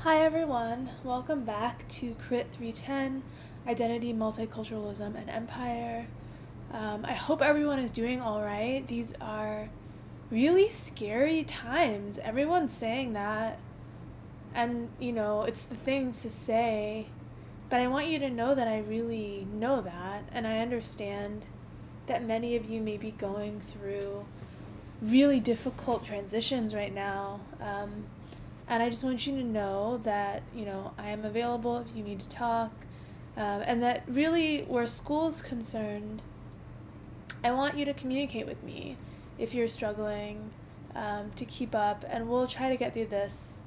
Hi everyone, welcome back to Crit 310, Identity, Multiculturalism, and Empire. I hope everyone is doing alright. These are really scary times. Everyone's saying that, and it's the thing to say, but I want you to know that I really know that, and I understand that many of you may be going through really difficult transitions right now. And I just want you to know that, I am available if you need to talk. And that really, where school's concerned, I want you to communicate with me if you're struggling to keep up. And we'll try to get through this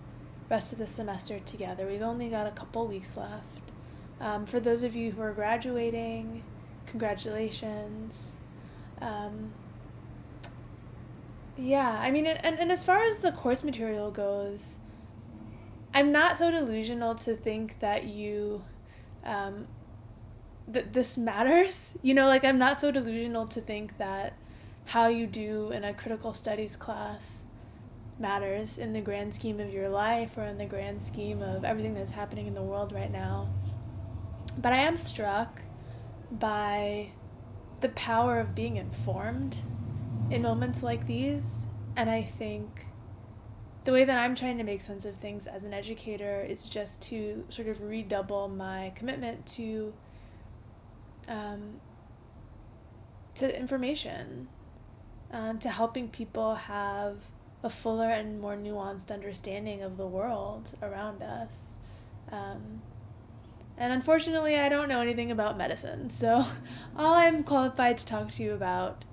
rest of the semester together. We've only got a couple weeks left. For those of you who are graduating, congratulations. And as far as the course material goes, I'm not so delusional to think that that this matters. I'm not so delusional to think that how you do in a critical studies class matters in the grand scheme of your life or in the grand scheme of everything that's happening in the world right now. But I am struck by the power of being informed in moments like these, and I think the way that I'm trying to make sense of things as an educator is just to sort of redouble my commitment to information, to helping people have a fuller and more nuanced understanding of the world around us. And unfortunately, I don't know anything about medicine, so all I'm qualified to talk to you about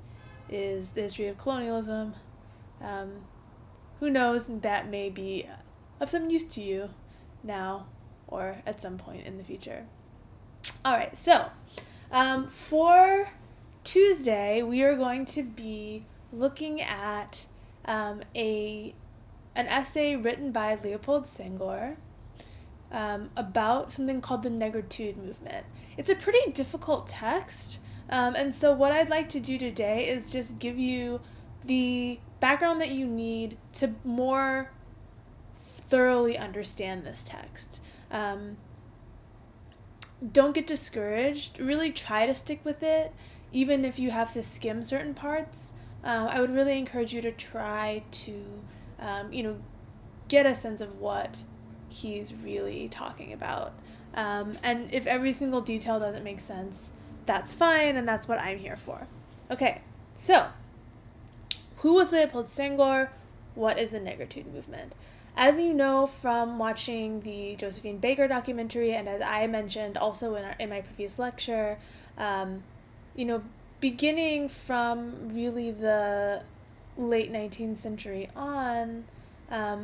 is the history of colonialism. Who knows, that may be of some use to you now or at some point in the future. Alright, so for Tuesday, we are going to be looking at an essay written by Leopold Senghor about something called the Negritude movement. It's a pretty difficult text, and so what I'd like to do today is just give you the background that you need to more thoroughly understand this text. Don't get discouraged. Really try to stick with it, even if you have to skim certain parts. I would really encourage you to try to, get a sense of what he's really talking about. And if every single detail doesn't make sense, that's fine, and that's what I'm here for. Okay, so who was Leopold Senghor? What is the Negritude movement? As you know from watching the Josephine Baker documentary, and as I mentioned also in my previous lecture, beginning from really the late 19th century on,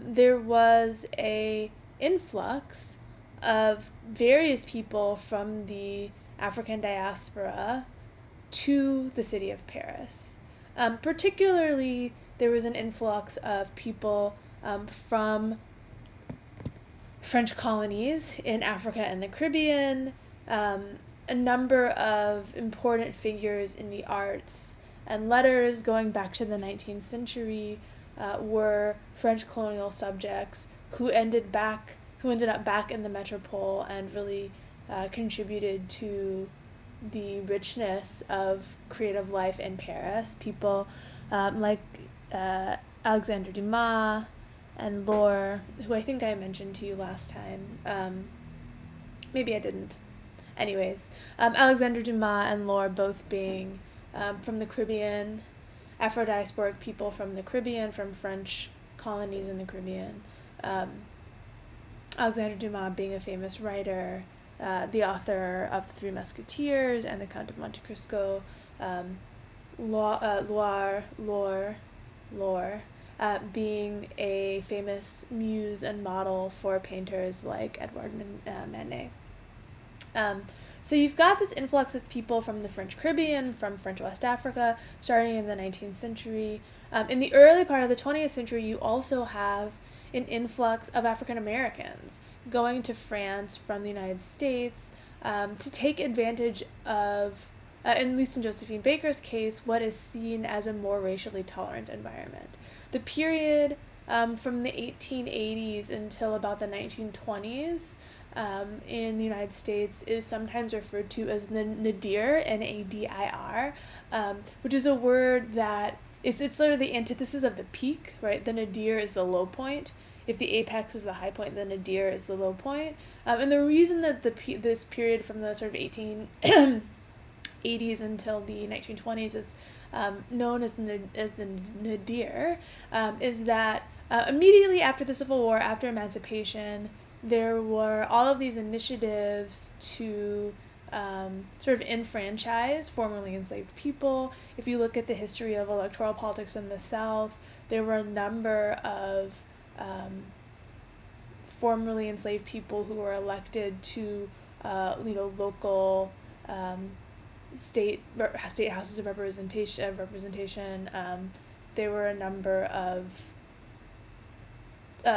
there was a influx of various people from the African diaspora to the city of Paris. Particularly, there was an influx of people from French colonies in Africa and the Caribbean, a number of important figures in the arts and letters going back to the 19th century were French colonial subjects who ended up back in the metropole and really contributed to the richness of creative life in Paris. People like Alexandre Dumas and Laure, who I think I mentioned to you last time. Maybe I didn't. Anyways, Alexandre Dumas and Laure both being from the Caribbean, Afro-diasporic people from the Caribbean, from French colonies in the Caribbean. Alexandre Dumas being a famous writer, the author of The Three Musketeers and The Count of Monte Cristo, Laure being a famous muse and model for painters like Edouard Manet. So you've got this influx of people from the French Caribbean, from French West Africa, starting in the 19th century. In the early part of the 20th century, you also have an influx of African Americans going to France from the United States to take advantage of, at least in Josephine Baker's case, what is seen as a more racially tolerant environment. The period from the 1880s until about the 1920s in the United States is sometimes referred to as the nadir, Nadir, which is a word that it's sort of the antithesis of the peak, right? The nadir is the low point. If the apex is the high point, the nadir is the low point. And the reason that this period from the sort of 1880s until the 1920s is known as the nadir is that immediately after the Civil War, after emancipation, there were all of these initiatives to sort of enfranchise formerly enslaved people. If you look at the history of electoral politics in the South, there were a number of formerly enslaved people who were elected to local state houses of representation. There were a number of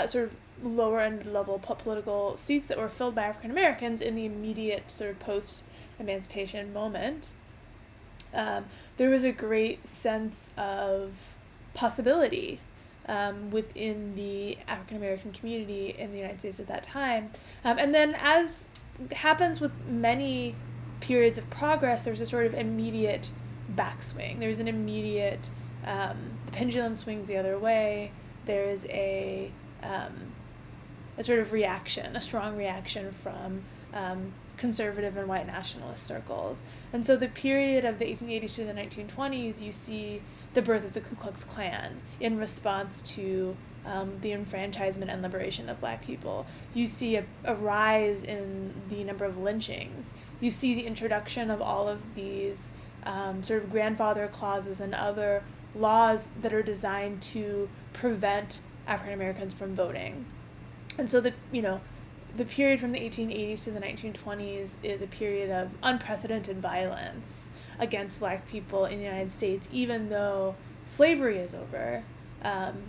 sort of lower end level political seats that were filled by African Americans in the immediate sort of post emancipation moment. There was a great sense of possibility within the African American community in the United States at that time. And then, as happens with many periods of progress, there's a sort of immediate backswing. There's an immediate, the pendulum swings the other way. There's a sort of reaction, a strong reaction from conservative and white nationalist circles. And so the period of the 1880s to the 1920s, you see the birth of the Ku Klux Klan in response to the enfranchisement and liberation of Black people. You see a rise in the number of lynchings. You see the introduction of all of these sort of grandfather clauses and other laws that are designed to prevent African Americans from voting. And so the period from the 1880s to the 1920s is a period of unprecedented violence against Black people in the United States. Even though slavery is over,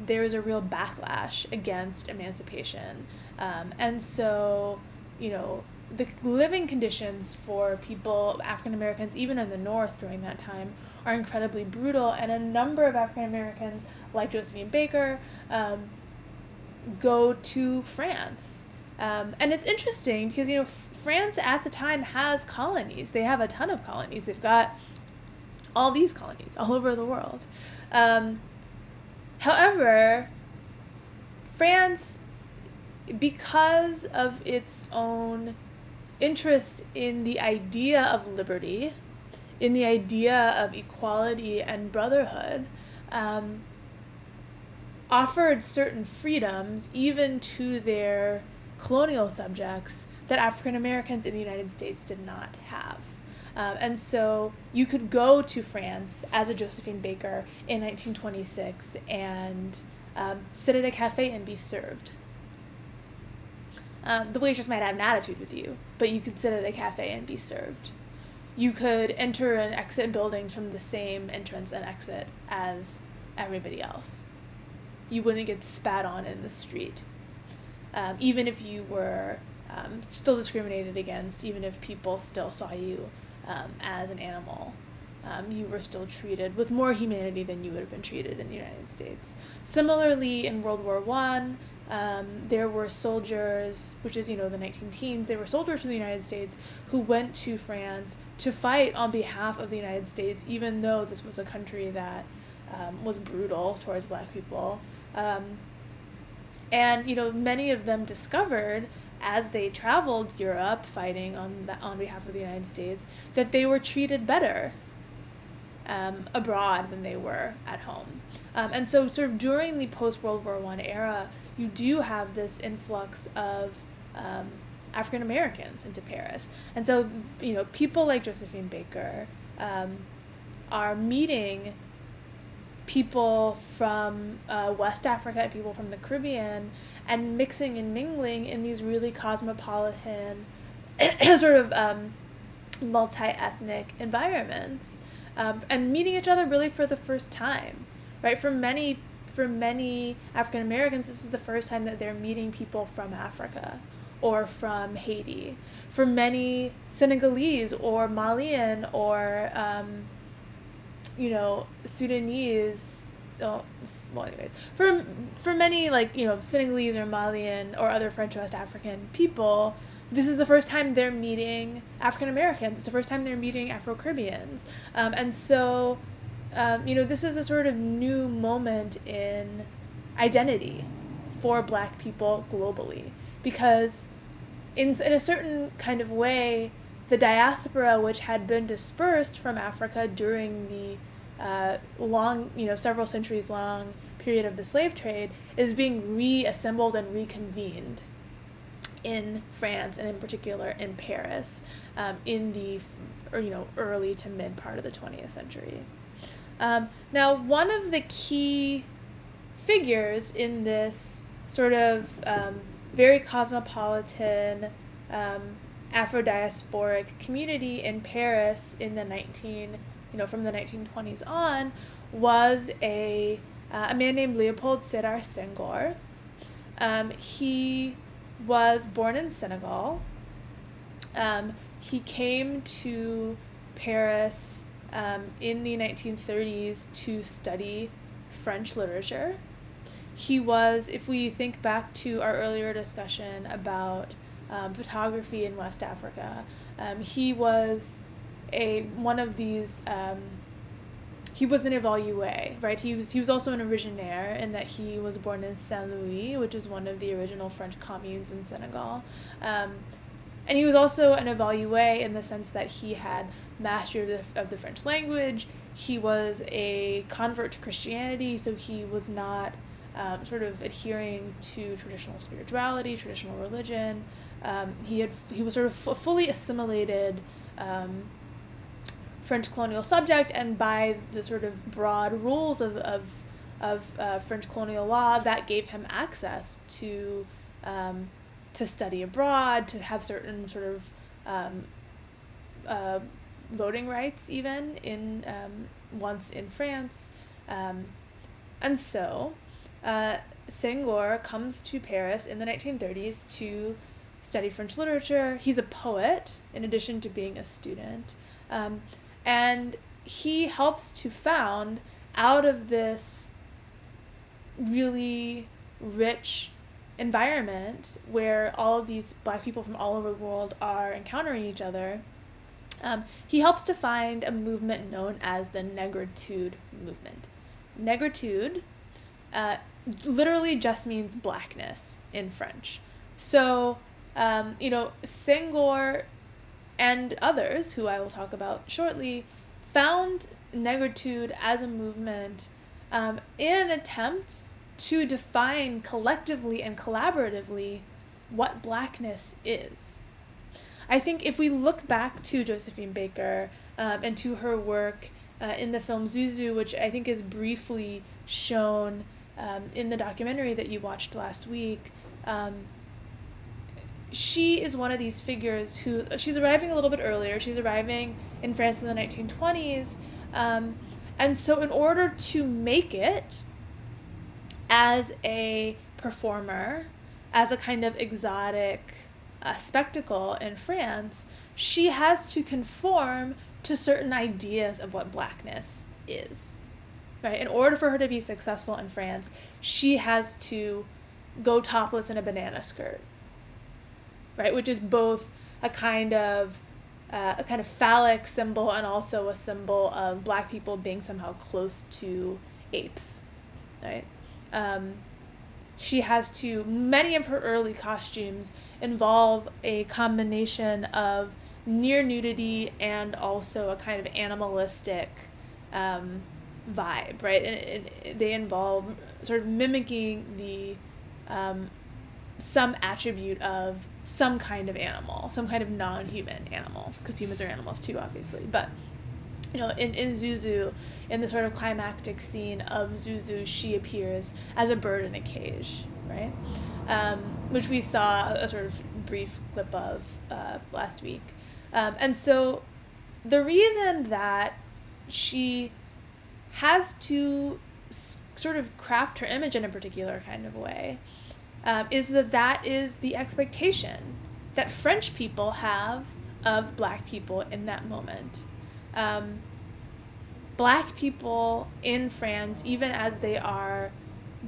there is a real backlash against emancipation. And so, the living conditions for people, African Americans, even in the North during that time, are incredibly brutal. And a number of African Americans, like Josephine Baker, go to France. And it's interesting because, France at the time has colonies. They have a ton of colonies. They've got all these colonies all over the world. However, France, because of its own interest in the idea of liberty, in the idea of equality and brotherhood, offered certain freedoms even to their colonial subjects that African Americans in the United States did not have. And so you could go to France as a Josephine Baker in 1926 and sit at a cafe and be served. The waitress might have an attitude with you, but you could sit at a cafe and be served. You could enter and exit buildings from the same entrance and exit as everybody else. You wouldn't get spat on in the street. Even if you were still discriminated against, even if people still saw you as an animal, you were still treated with more humanity than you would have been treated in the United States. Similarly, in World War I, there were soldiers, which is, the 19-teens, there were soldiers from the United States who went to France to fight on behalf of the United States, even though this was a country that was brutal towards Black people. And many of them discovered as they traveled Europe fighting on behalf of the United States that they were treated better abroad than they were at home. And so sort of during the post-World War I era, you do have this influx of African Americans into Paris. And so, people like Josephine Baker are meeting people from West Africa and people from the Caribbean and mixing and mingling in these really cosmopolitan sort of multi-ethnic environments and meeting each other really for the first time, right? For many African Americans, this is the first time that they're meeting people from Africa or from Haiti. For many Senegalese or Malian or Sudanese anyways, for many, like, Senegalese or Malian or other French West African people, this is the first time they're meeting African Americans. It's the first time they're meeting Afro-Caribbeans. And so, this is a sort of new moment in identity for Black people globally, because in a certain kind of way, the diaspora, which had been dispersed from Africa during the long, several centuries long period of the slave trade, is being reassembled and reconvened in France, and in particular in Paris, in the early to mid part of the 20th century. Now, one of the key figures in this sort of very cosmopolitan Afro-diasporic community in Paris in the from the 1920s on, was a man named Léopold Sédar Senghor. He was born in Senegal. He came to Paris in the 1930s to study French literature. He was, if we think back to our earlier discussion about photography in West Africa, he was one of these. He was an évalué, right? He was also an originaire, in that he was born in Saint-Louis, which is one of the original French communes in Senegal. And he was also an évalué in the sense that he had mastery of the French language. He was a convert to Christianity, so he was not sort of adhering to traditional spirituality, traditional religion. He was sort of fully assimilated French colonial subject, and by the sort of broad rules of French colonial law, that gave him access to study abroad, to have certain sort of voting rights, even once in France, and so Senghor comes to Paris in the 1930s to study French literature. He's a poet in addition to being a student. And he helps to found, out of this really rich environment where all of these Black people from all over the world are encountering each other, he helps to find a movement known as the Negritude movement. Negritude literally just means blackness in French. So, Senghor and others, who I will talk about shortly, found Negritude as a movement in an attempt to define collectively and collaboratively what blackness is. I think if we look back to Josephine Baker and to her work in the film Zuzu, which I think is briefly shown in the documentary that you watched last week, she is one of these figures she's arriving a little bit earlier. She's arriving in France in the 1920s. And so in order to make it as a performer, as a kind of exotic spectacle in France, she has to conform to certain ideas of what blackness is. Right? In order for her to be successful in France, she has to go topless in a banana skirt. Right, which is both a kind of phallic symbol and also a symbol of Black people being somehow close to apes, right? Many of her early costumes involve a combination of near nudity and also a kind of animalistic vibe, right? And they involve sort of mimicking the some attribute of some kind of animal, some kind of non-human animal, because humans are animals too, obviously. But, in Zuzu, in the sort of climactic scene of Zuzu, she appears as a bird in a cage, right? Which we saw a sort of brief clip of last week. And so the reason that she has to sort of craft her image in a particular kind of way is that is the expectation that French people have of Black people in that moment. Black people in France, even as they are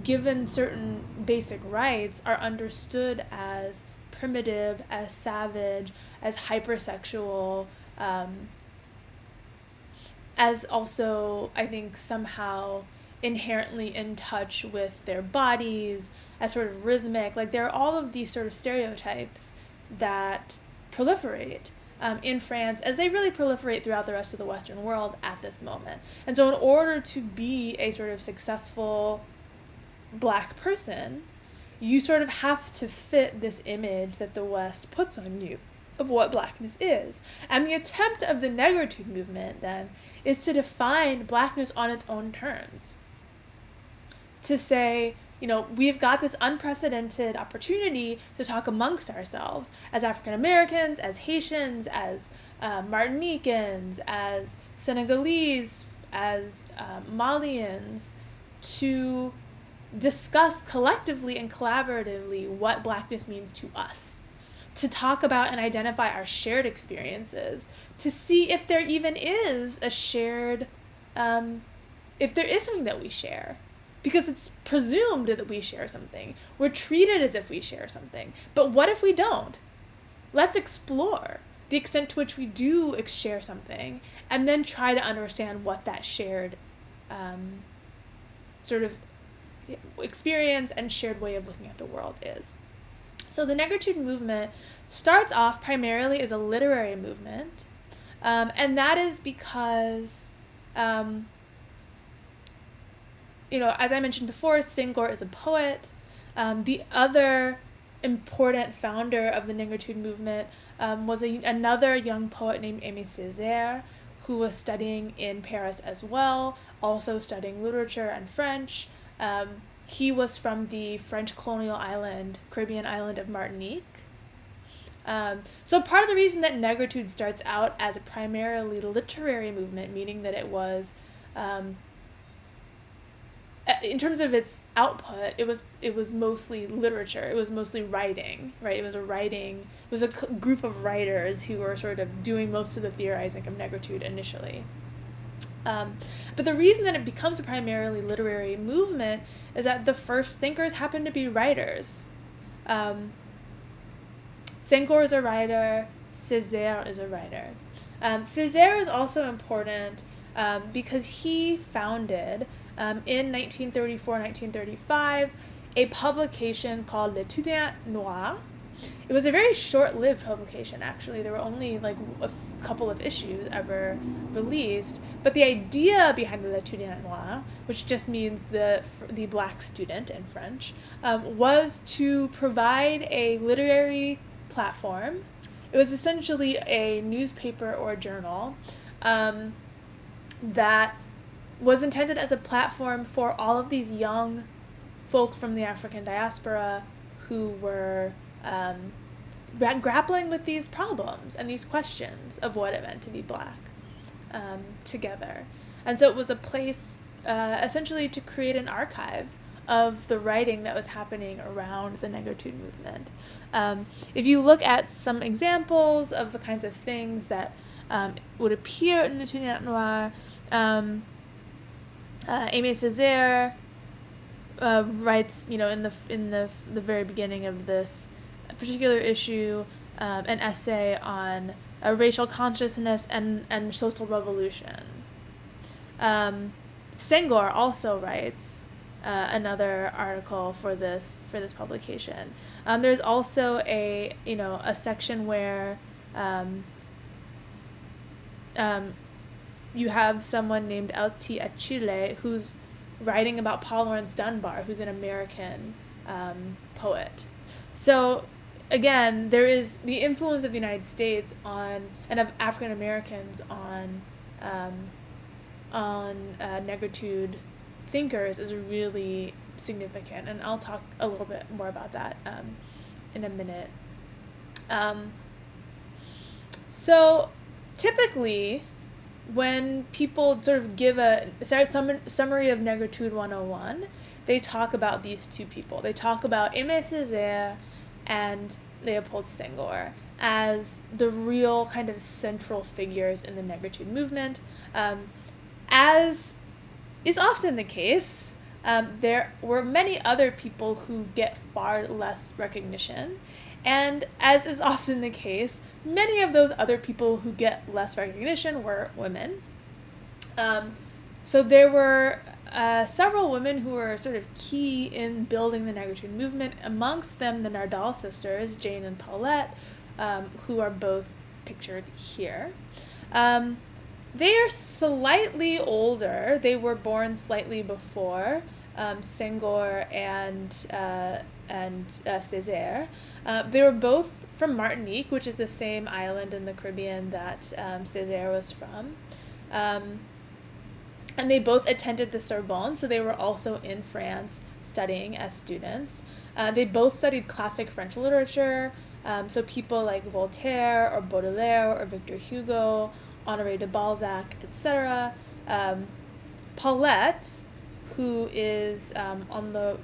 given certain basic rights, are understood as primitive, as savage, as hypersexual, as also, I think, somehow inherently in touch with their bodies, as sort of rhythmic. Like, there are all of these sort of stereotypes that proliferate in France, as they really proliferate throughout the rest of the Western world at this moment. And so in order to be a sort of successful Black person, you sort of have to fit this image that the West puts on you of what Blackness is. And the attempt of the Negritude movement, then, is to define Blackness on its own terms. To say, we've got this unprecedented opportunity to talk amongst ourselves as African Americans, as Haitians, as Martinicans, as Senegalese, as Malians, to discuss collectively and collaboratively what Blackness means to us, to talk about and identify our shared experiences, to see if there even is a shared, if there is something that we share. Because it's presumed that we share something. We're treated as if we share something. But what if we don't? Let's explore the extent to which we do share something, and then try to understand what that shared sort of experience and shared way of looking at the world is. So the Negritude movement starts off primarily as a literary movement, and that is because, as I mentioned before, Senghor is a poet. The other important founder of the Negritude movement was another young poet named Aimé Césaire, who was studying in Paris as well, also studying literature and French. He was from the French colonial Caribbean island of Martinique. So part of the reason that Negritude starts out as a primarily literary movement, meaning that it was, in terms of its output, it was mostly literature. It was mostly writing, right? It was a group of writers who were sort of doing most of the theorizing of Negritude initially. But the reason that it becomes a primarily literary movement is that the first thinkers happen to be writers. Senghor is a writer, Césaire is a writer. Césaire is also important because he founded, in 1934-1935, a publication called L'Étudiant Noir. It was a very short-lived publication, actually. There were only a couple of issues ever released. But the idea behind the L'Étudiant Noir, which just means the Black student in French, was to provide a literary platform. It was essentially a newspaper or a journal that was intended as a platform for all of these young folk from the African diaspora who were grappling with these problems and these questions of what it meant to be Black together. And so it was a place essentially to create an archive of the writing that was happening around the Negritude movement. If you look at some examples of the kinds of things that would appear in the L'Étudiant Noir, Aimé Césaire writes, in the very beginning of this particular issue, an essay on racial consciousness and social revolution. Senghor also writes another article for this publication. There's also a section where you have someone named L.T. Achille who's writing about Paul Laurence Dunbar, who's an American poet. So again, there is the influence of the United States and of African Americans on Negritude thinkers is really significant, and I'll talk a little bit more about that in a minute. So typically, when people sort of give a summary of Negritude 101, they talk about these two people. They talk about Aimé Césaire and Léopold Senghor as the real kind of central figures in the Negritude movement. as is often the case, there were many other people who get far less recognition. And as is often the case, many of those other people who get less recognition were women. So there were several women who were sort of key in building the negritude movement, amongst them the Nardal sisters, Jane and Paulette, who are both pictured here. They are slightly older. They were born slightly before Senghor and Césaire. They were both from Martinique, which is the same island in the Caribbean that Césaire was from. And they both attended the Sorbonne, so they were also in France studying as students. They both studied classic French literature, so people like Voltaire or Baudelaire or Victor Hugo, Honoré de Balzac, etc. Paulette, who is on the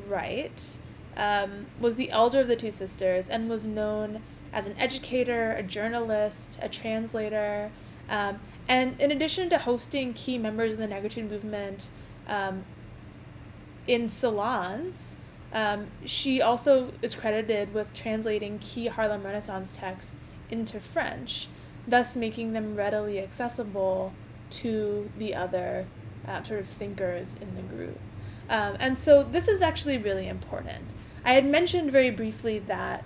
right, was the elder of the two sisters and was known as an educator, a journalist, a translator, and in addition to hosting key members of the negritude movement in salons, she also is credited with translating key Harlem Renaissance texts into French, thus making them readily accessible to the other sort of thinkers in the group. And so this is actually really important. I had mentioned very briefly that,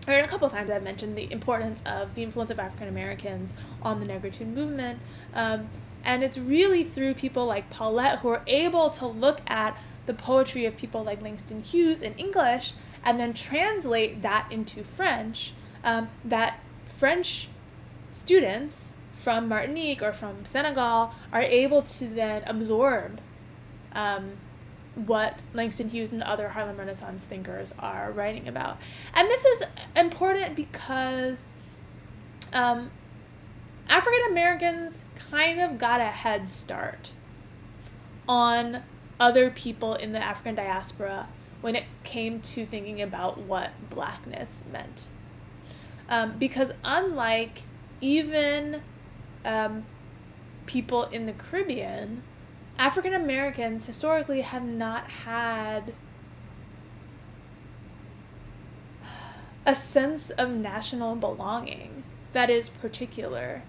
or a couple of times I've mentioned the importance of the influence of African Americans on the negritude movement. And it's really through people like Paulette who are able to look at the poetry of people like Langston Hughes in English and then translate that into French, that French students from Martinique or from Senegal are able to then absorb what Langston Hughes and other Harlem Renaissance thinkers are writing about. And this is important because African Americans kind of got a head start on other people in the African diaspora when it came to thinking about what blackness meant. Because unlike even people in the Caribbean, African Americans historically have not had a sense of national belonging that is particular,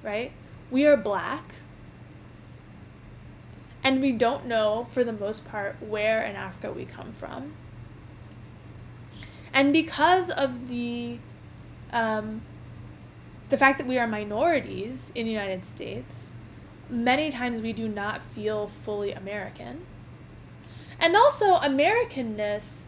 right? We are Black, and we don't know, for the most part, where in Africa we come from. And because of the fact that we are minorities in the United States, many times we do not feel fully American. And also, Americanness,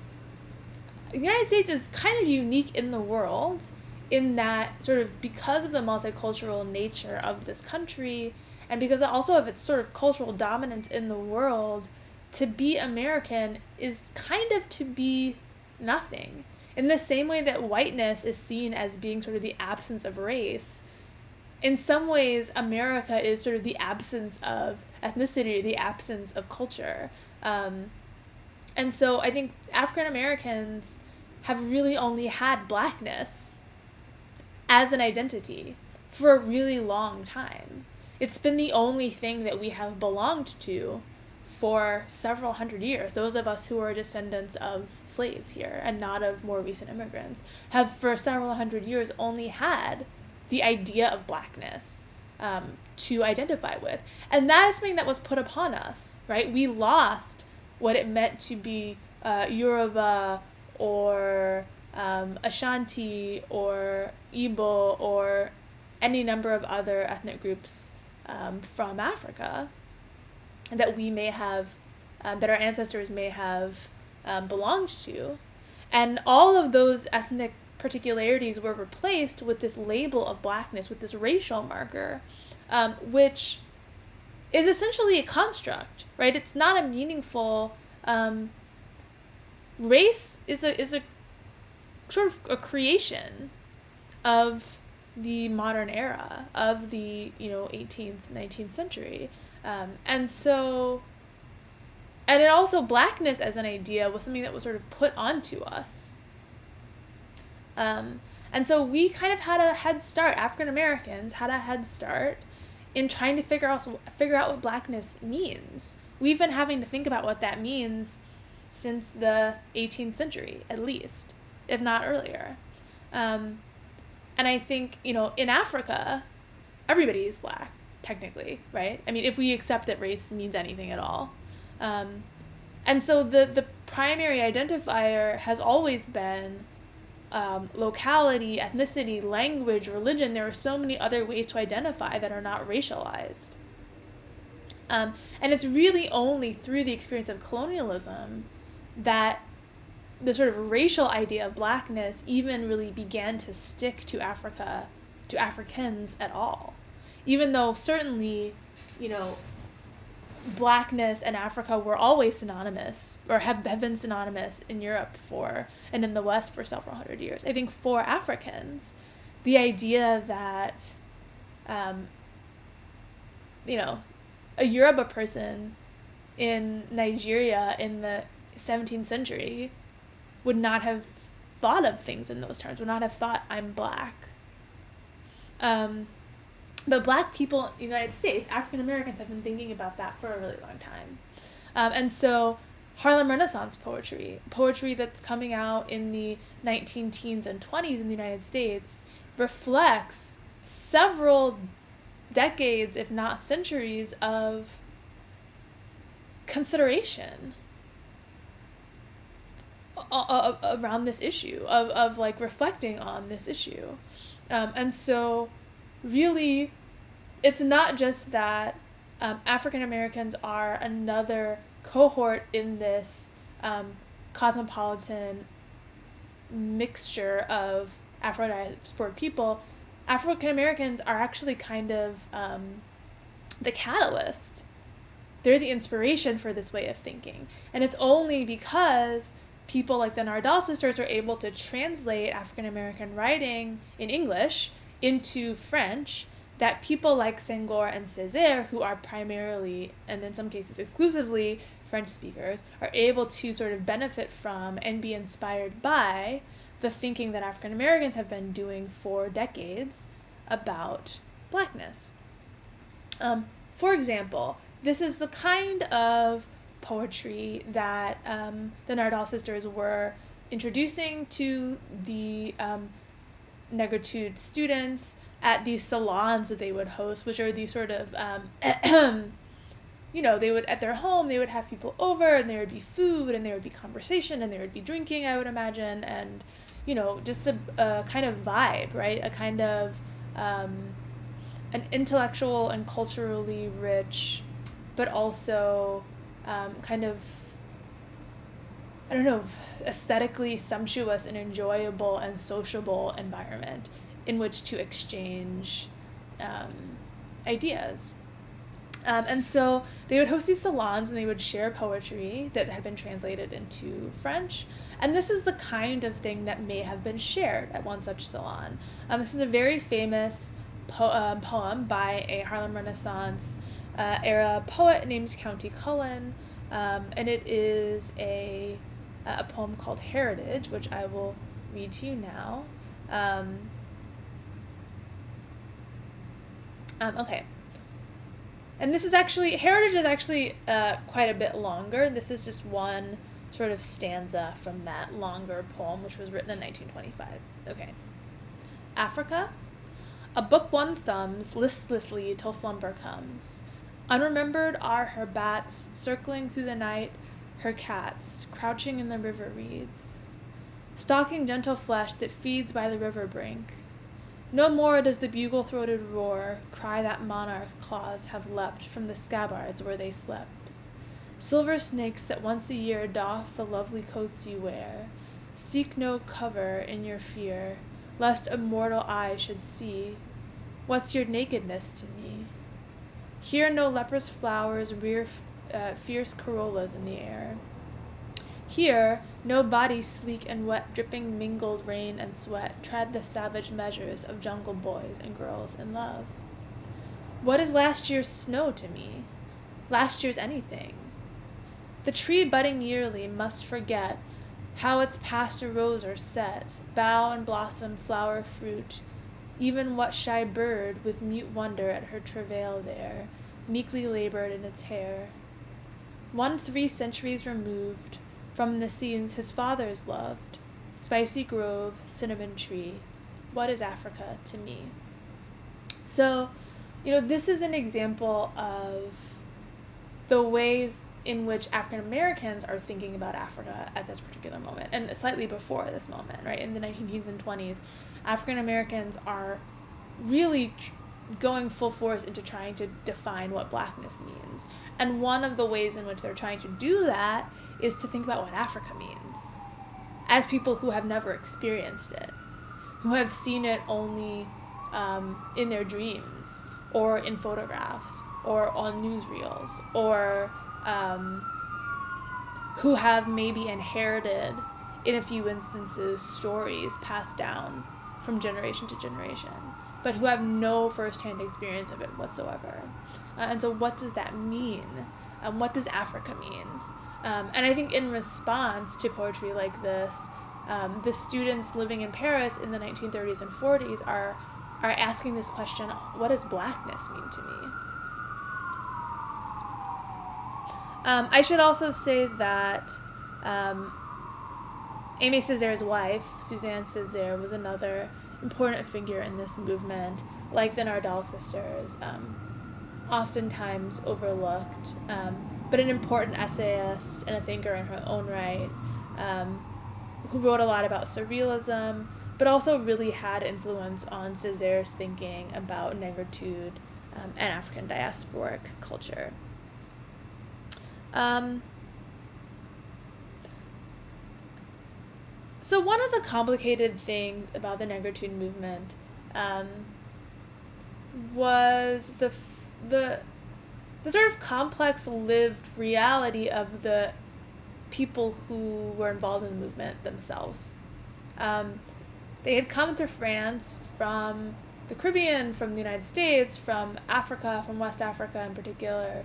the United States is kind of unique in the world in that sort of because of the multicultural nature of this country and because also of its sort of cultural dominance in the world, to be American is kind of to be nothing. In the same way that whiteness is seen as being sort of the absence of race, in some ways, America is sort of the absence of ethnicity, the absence of culture. And so I think African Americans have really only had Blackness as an identity for a really long time. It's been the only thing that we have belonged to for several hundred years. Those of us who are descendants of slaves here and not of more recent immigrants have for several hundred years only had the idea of Blackness to identify with. And that is something that was put upon us, right? We lost what it meant to be Yoruba or Ashanti or Igbo or any number of other ethnic groups from Africa that we may have, that our ancestors may have belonged to. And all of those ethnic particularities were replaced with this label of Blackness, with this racial marker, which is essentially a construct, right? It's not a meaningful, race is a sort of a creation of the modern era, of the 18th, 19th century. And so, and it also, Blackness as an idea was something that was sort of put onto us. And so we kind of had a head start, African Americans had a head start in trying to figure out what blackness means. We've been having to think about what that means since the 18th century, at least, if not earlier. And I think, in Africa, everybody is black, technically, right? I mean, if we accept that race means anything at all. And so the primary identifier has always been locality, ethnicity, language, religion. There are so many other ways to identify that are not racialized. And it's really only through the experience of colonialism that the sort of racial idea of blackness even really began to stick to Africa, to Africans at all. Even though certainly, blackness and Africa were always synonymous, or have been synonymous in Europe and in the West for several hundred years. I think for Africans, the idea that, a Yoruba person in Nigeria in the 17th century would not have thought of things in those terms, would not have thought, I'm black. But black people in the United States, African Americans, have been thinking about that for a really long time. And so Harlem Renaissance poetry that's coming out in the 19 teens and 20s in the United States, reflects several decades, if not centuries, of consideration around this issue, of like reflecting on this issue. And so really, it's not just that African Americans are another cohort in this cosmopolitan mixture of Afro-diasporic people. African Americans are actually kind of the catalyst. They're the inspiration for this way of thinking. And it's only because people like the Nardal sisters are able to translate African American writing in English into French that people like Senghor and Césaire, who are primarily, and in some cases exclusively, French speakers, are able to sort of benefit from and be inspired by the thinking that African Americans have been doing for decades about blackness. For example, this is the kind of poetry that the Nardal sisters were introducing to the Negritude students at these salons that they would host, which are these sort of, they would, at their home, they would have people over, and there would be food, and there would be conversation, and there would be drinking, I would imagine, and, just a kind of vibe, right? A kind of an intellectual and culturally rich, but also kind of, aesthetically sumptuous and enjoyable and sociable environment in which to exchange ideas. And so they would host these salons, and they would share poetry that had been translated into French. And this is the kind of thing that may have been shared at one such salon. This is a very famous poem by a Harlem Renaissance era poet named County Cullen. And it is a poem called Heritage, which I will read to you now. Okay. And this is actually, Heritage is actually quite a bit longer. This is just one sort of stanza from that longer poem, which was written in 1925. Okay. Africa, a book one thumbs listlessly till slumber comes. Unremembered are her bats circling through the night, her cats crouching in the river reeds, stalking gentle flesh that feeds by the river brink. No more does the bugle-throated roar cry that monarch claws have leapt from the scabbards where they slept. Silver snakes that once a year doff the lovely coats you wear, seek no cover in your fear, lest a mortal eye should see. What's your nakedness to me? Here no leprous flowers rear fierce corollas in the air. Here, no body sleek and wet, dripping mingled rain and sweat, tread the savage measures of jungle boys and girls in love. What is last year's snow to me? Last year's anything. The tree budding yearly must forget how its past rows are set, bough and blossom, flower, fruit, Even what shy bird with mute wonder at her travail there, meekly labored in its hair. 3 centuries removed from the scenes his fathers loved, spicy grove, cinnamon tree, what is Africa to me? So, this is an example of the ways in which African Americans are thinking about Africa at this particular moment, and slightly before this moment, right? In the 1910s and 20s, African Americans are really going full force into trying to define what blackness means. And one of the ways in which they're trying to do that is to think about what Africa means, as people who have never experienced it, who have seen it only in their dreams, or in photographs, or on newsreels, or who have maybe inherited, in a few instances, stories passed down from generation to generation, but who have no first-hand experience of it whatsoever. And so what does that mean? What does Africa mean? And I think in response to poetry like this, the students living in Paris in the 1930s and 40s are asking this question, what does blackness mean to me? I should also say that Aimé Césaire's wife, Suzanne Césaire, was another important figure in this movement, like the Nardal sisters, oftentimes overlooked, but an important essayist and a thinker in her own right, who wrote a lot about surrealism, but also really had influence on Césaire's thinking about negritude and African diasporic culture. So one of the complicated things about the negritude movement was the sort of complex lived reality of the people who were involved in the movement themselves. They had come to France from the Caribbean, from the United States, from Africa, from West Africa in particular,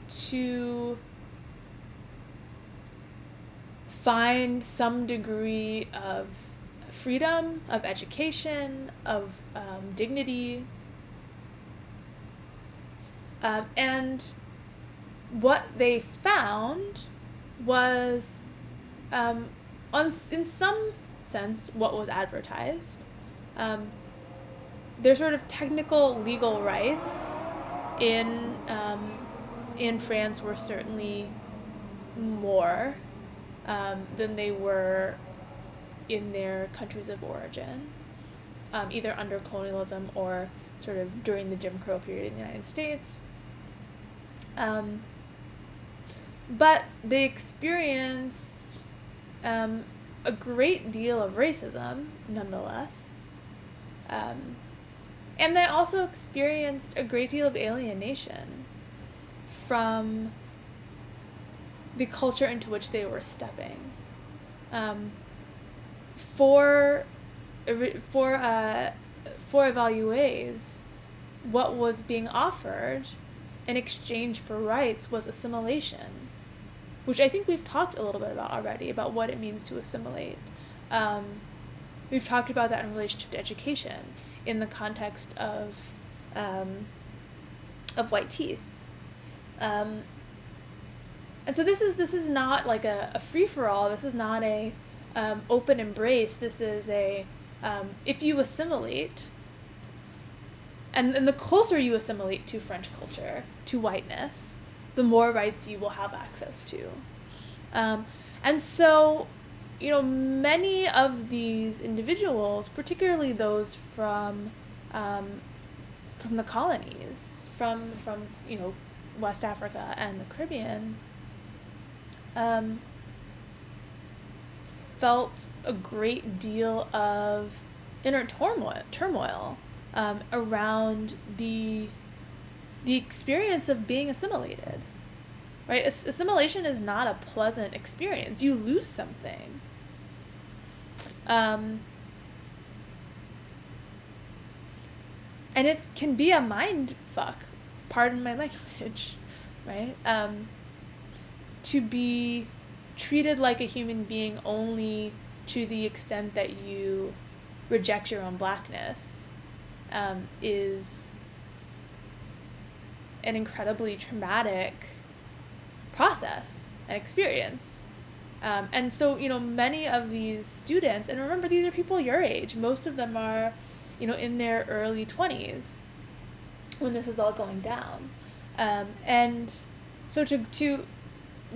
to find some degree of freedom, of education, of dignity. And what they found was, in some sense, what was advertised. Their sort of technical legal rights in France were certainly more than they were in their countries of origin, either under colonialism or sort of during the Jim Crow period in the United States. But they experienced a great deal of racism, nonetheless. And they also experienced a great deal of alienation from the culture into which they were stepping. For evalués, what was being offered in exchange for rights was assimilation, which I think we've talked a little bit about already, about what it means to assimilate. We've talked about that in relationship to education, in the context of white teeth. And so this is not like a free-for-all. This is not a open embrace. This is a, if you assimilate, and the closer you assimilate to French culture, to whiteness, the more rights you will have access to. And so, many of these individuals, particularly those from the colonies, from West Africa and the Caribbean, felt a great deal of inner turmoil around the experience of being assimilated, right? Assimilation is not a pleasant experience. You lose something. And it can be a mind fuck, pardon my language, right? To be treated like a human being only to the extent that you reject your own blackness, is an incredibly traumatic process and experience. And so, many of these students, and remember, these are people your age, most of them are, in their early 20s when this is all going down. And so to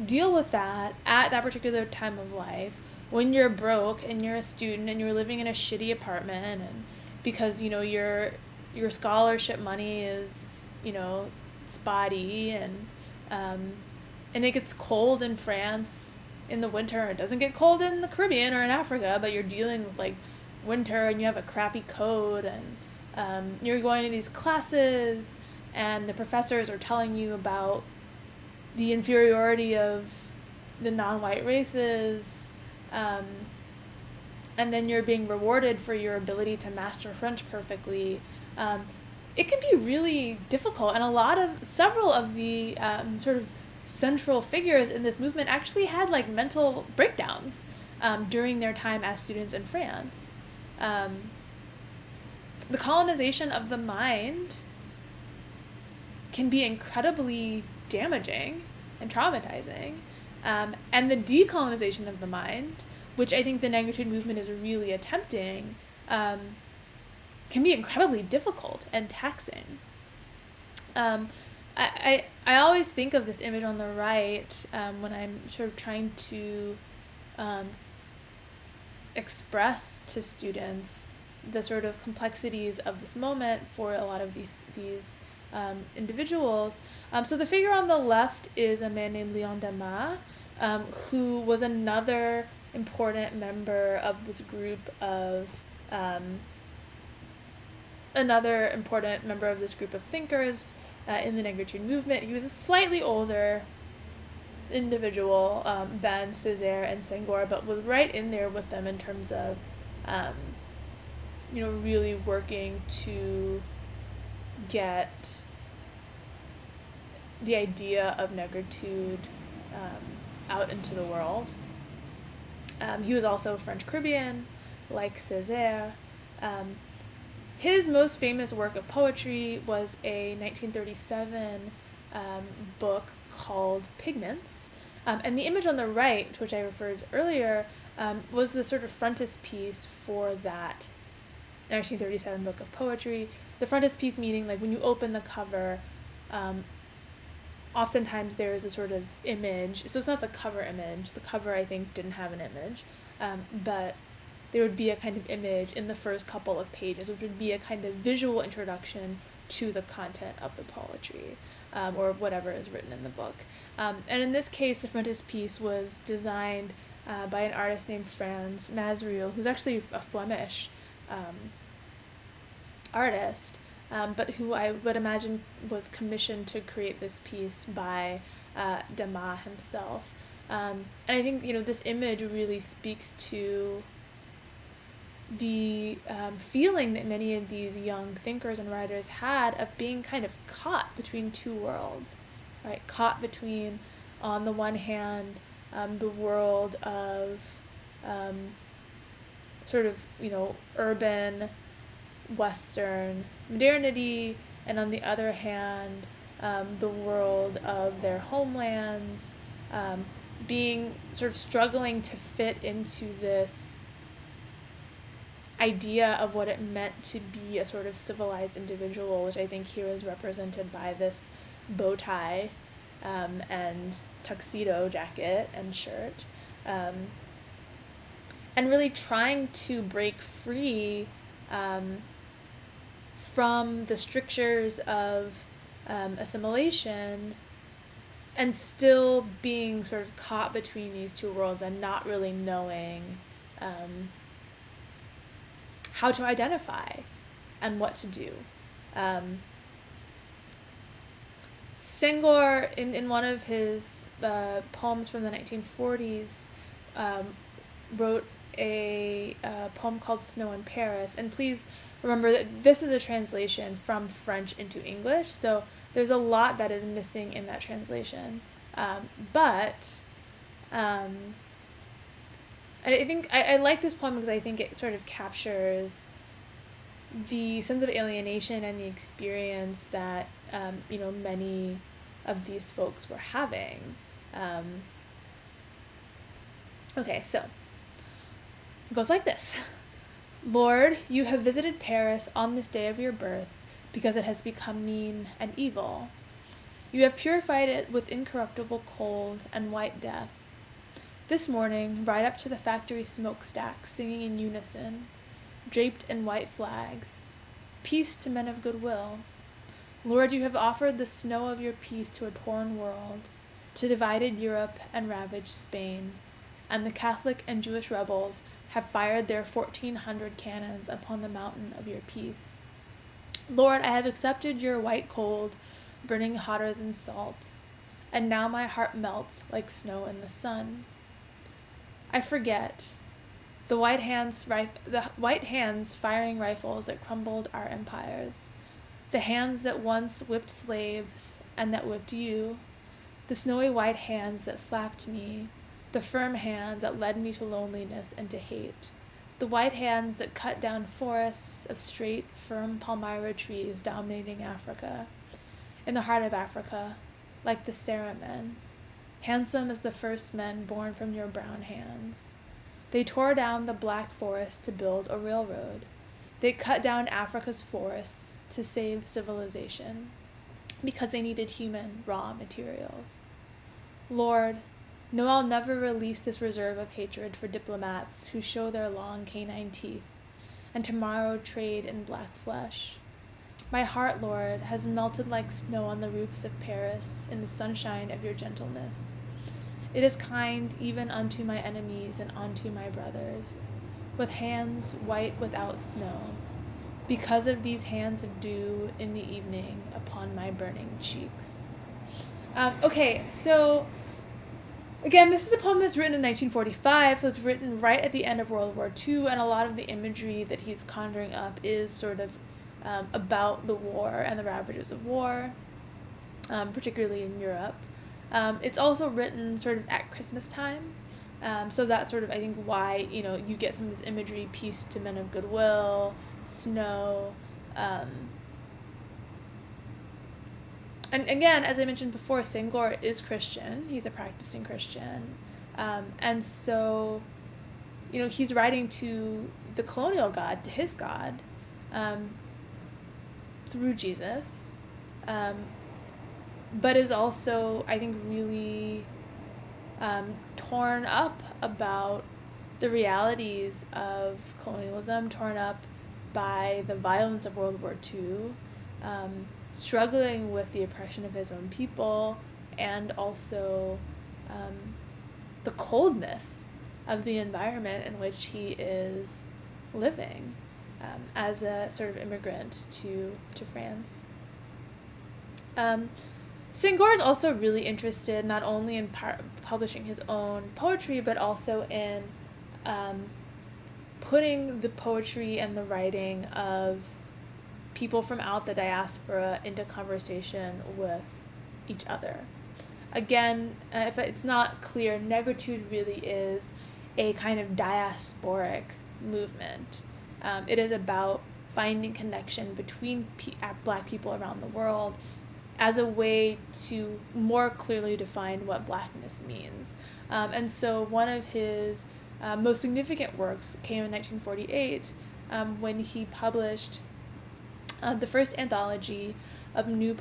deal with that at that particular time of life, when you're broke and you're a student and you're living in a shitty apartment, and because, your scholarship money is, spotty, and it gets cold in France in the winter. It doesn't get cold in the Caribbean or in Africa, but you're dealing with like winter and you have a crappy coat, and you're going to these classes and the professors are telling you about the inferiority of the non-white races, and then you're being rewarded for your ability to master French perfectly. It can be really difficult, and several of the sort of central figures in this movement actually had like mental breakdowns during their time as students in France. The colonization of the mind can be incredibly damaging and traumatizing, and the decolonization of the mind, which I think the Negritude movement is really attempting, can be incredibly difficult and taxing. I always think of this image on the right when I'm sort of trying to express to students the sort of complexities of this moment for a lot of these individuals. So the figure on the left is a man named Léon Damas, who was another important member of this group of thinkers in the Negritude movement. He was a slightly older individual than Césaire and Senghor, but was right in there with them in terms of, really working to get the idea of negritude out into the world. He was also French Caribbean, like Césaire. His most famous work of poetry was a 1937 book called Pigments. And the image on the right, to which I referred earlier, was the sort of frontispiece for that 1937 book of poetry. The frontispiece meaning, like, when you open the cover, oftentimes there is a sort of image. So it's not the cover image. The cover, I think, didn't have an image. But there would be a kind of image in the first couple of pages, which would be a kind of visual introduction to the content of the poetry, or whatever is written in the book. And in this case, the frontispiece was designed by an artist named Frans Nasriel, who's actually a Flemish artist, but who I would imagine was commissioned to create this piece by Damas himself. And I think, this image really speaks to the feeling that many of these young thinkers and writers had of being kind of caught between two worlds, right? Caught between, on the one hand, the world of sort of, urban Western modernity, and on the other hand, the world of their homelands, being sort of struggling to fit into this idea of what it meant to be a sort of civilized individual, which I think here is represented by this bow tie and tuxedo jacket and shirt, and really trying to break free from the strictures of assimilation, and still being sort of caught between these two worlds and not really knowing how to identify and what to do. Senghor, in one of his poems from the 1940s, wrote a poem called Snow in Paris. And please remember that this is a translation from French into English, so there's a lot that is missing in that translation. But I think I like this poem because I think it sort of captures the sense of alienation and the experience that many of these folks were having. Okay, so it goes like this. Lord, you have visited Paris on this day of your birth because it has become mean and evil. You have purified it with incorruptible cold and white death. This morning, ride up to the factory smokestacks, singing in unison, draped in white flags. Peace to men of goodwill. Lord, you have offered the snow of your peace to a torn world, to divided Europe and ravaged Spain, and the Catholic and Jewish rebels have fired their 1,400 cannons upon the mountain of your peace. Lord, I have accepted your white cold, burning hotter than salt, and now my heart melts like snow in the sun. I forget the white hands firing rifles that crumbled our empires, the hands that once whipped slaves and that whipped you, the snowy white hands that slapped me, the firm hands that led me to loneliness and to hate, the white hands that cut down forests of straight, firm palmyra trees dominating Africa, in the heart of Africa, like the Sarah men, handsome as the first men born from your brown hands. They tore down the black forest to build a railroad. They cut down Africa's forests to save civilization because they needed human raw materials. Lord, no, I'll never release this reserve of hatred for diplomats who show their long canine teeth and tomorrow trade in black flesh. My heart, Lord, has melted like snow on the roofs of Paris in the sunshine of your gentleness. It is kind even unto my enemies and unto my brothers, with hands white without snow, because of these hands of dew in the evening upon my burning cheeks. Okay, so again, this is a poem that's written in 1945, so it's written right at the end of World War II, and a lot of the imagery that he's conjuring up is sort of about the war and the ravages of war, particularly in Europe. It's also written sort of at Christmas time, so that's sort of, I think, why, you get some of this imagery, peace to men of goodwill, snow, and again, as I mentioned before, Senghor is Christian. He's a practicing Christian, and so, he's writing to the colonial God, to his God, through Jesus, but is also, I think, really torn up about the realities of colonialism, torn up by the violence of World War II, struggling with the oppression of his own people, and also the coldness of the environment in which he is living as a sort of immigrant to France. Senghor is also really interested not only in publishing his own poetry, but also in putting the poetry and the writing of people from out the diaspora into conversation with each other. Again, if it's not clear, Negritude really is a kind of diasporic movement. It is about finding connection between Black people around the world as a way to more clearly define what Blackness means. And so one of his most significant works came in 1948 when he published the first anthology of new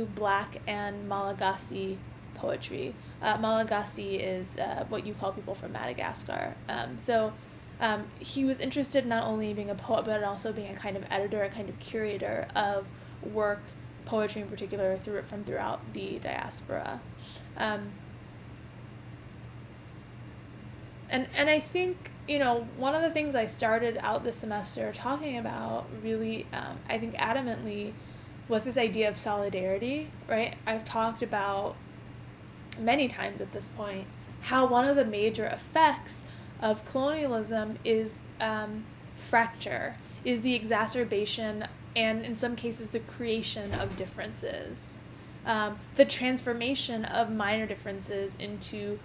Black and Malagasy poetry. Malagasy is what you call people from Madagascar. So he was interested not only in being a poet, but also being a kind of editor, a kind of curator of work, poetry in particular, from throughout the diaspora. And I think, one of the things I started out this semester talking about really, I think adamantly, was this idea of solidarity, right? I've talked about many times at this point how one of the major effects of colonialism is fracture, is the exacerbation and in some cases the creation of differences, the transformation of minor differences into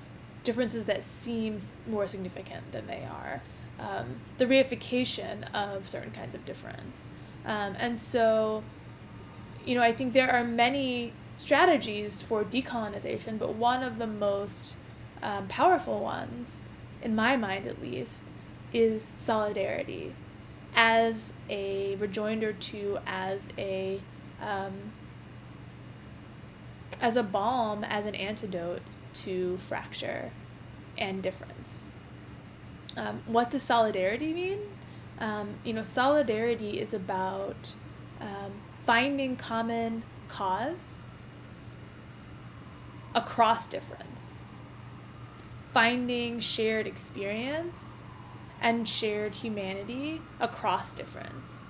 differences that seem more significant than they are. the reification of certain kinds of difference. And so, I think there are many strategies for decolonization, but one of the most powerful ones, in my mind at least, is solidarity as a rejoinder to, as a balm, as an antidote to fracture and difference. What does solidarity mean? Solidarity is about finding common cause across difference, finding shared experience and shared humanity across difference.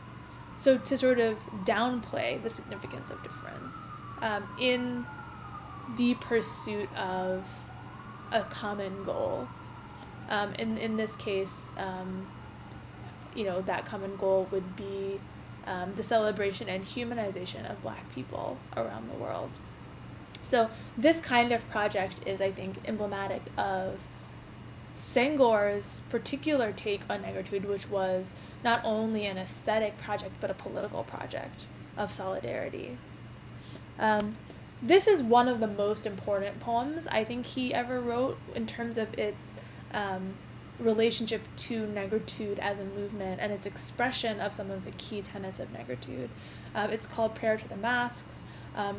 So to sort of downplay the significance of difference in the pursuit of a common goal. In this case, that common goal would be the celebration and humanization of Black people around the world. So this kind of project is, I think, emblematic of Senghor's particular take on negritude, which was not only an aesthetic project, but a political project of solidarity. This is one of the most important poems I think he ever wrote in terms of its relationship to negritude as a movement and its expression of some of the key tenets of negritude. It's called Prayer to the Masks,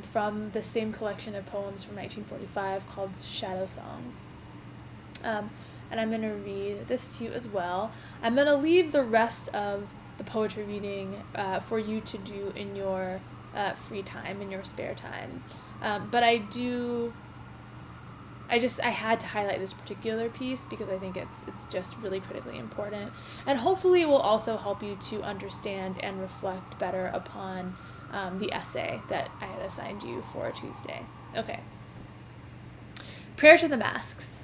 from the same collection of poems from 1945 called Shadow Songs. And I'm going to read this to you as well. I'm going to leave the rest of the poetry reading for you to do in your free time, in your spare time. But I had to highlight this particular piece because I think it's just really critically important. And hopefully it will also help you to understand and reflect better upon the essay that I had assigned you for Tuesday. Okay. Prayer to the Masks.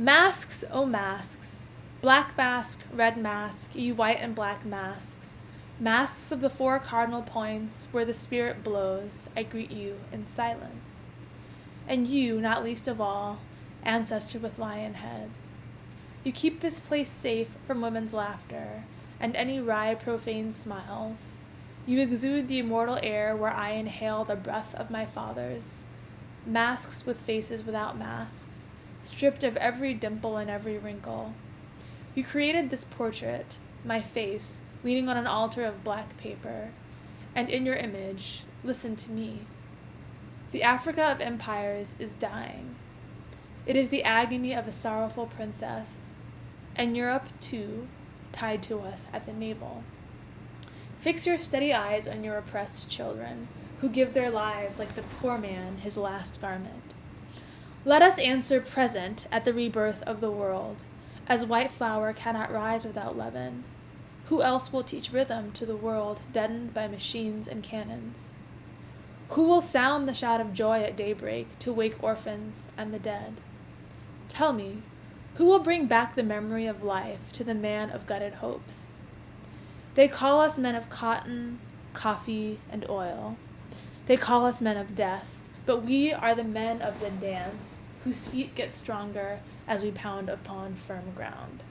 Masks, oh masks, black mask, red mask, you white and black masks, masks of the 4 cardinal points where the spirit blows, I greet you in silence. And you, not least of all, ancestor with lion head. You keep this place safe from women's laughter and any wry profane smiles. You exude the immortal air where I inhale the breath of my fathers. Masks with faces without masks, stripped of every dimple and every wrinkle. You created this portrait, my face, leaning on an altar of black paper, and in your image, listen to me. The Africa of empires is dying. It is the agony of a sorrowful princess, and Europe, too, tied to us at the navel. Fix your steady eyes on your oppressed children, who give their lives like the poor man his last garment. Let us answer present at the rebirth of the world, as white flour cannot rise without leaven. Who else will teach rhythm to the world deadened by machines and cannons? Who will sound the shout of joy at daybreak to wake orphans and the dead? Tell me, who will bring back the memory of life to the man of gutted hopes? They call us men of cotton, coffee, and oil. They call us men of death, but we are the men of the dance, whose feet get stronger as we pound upon firm ground.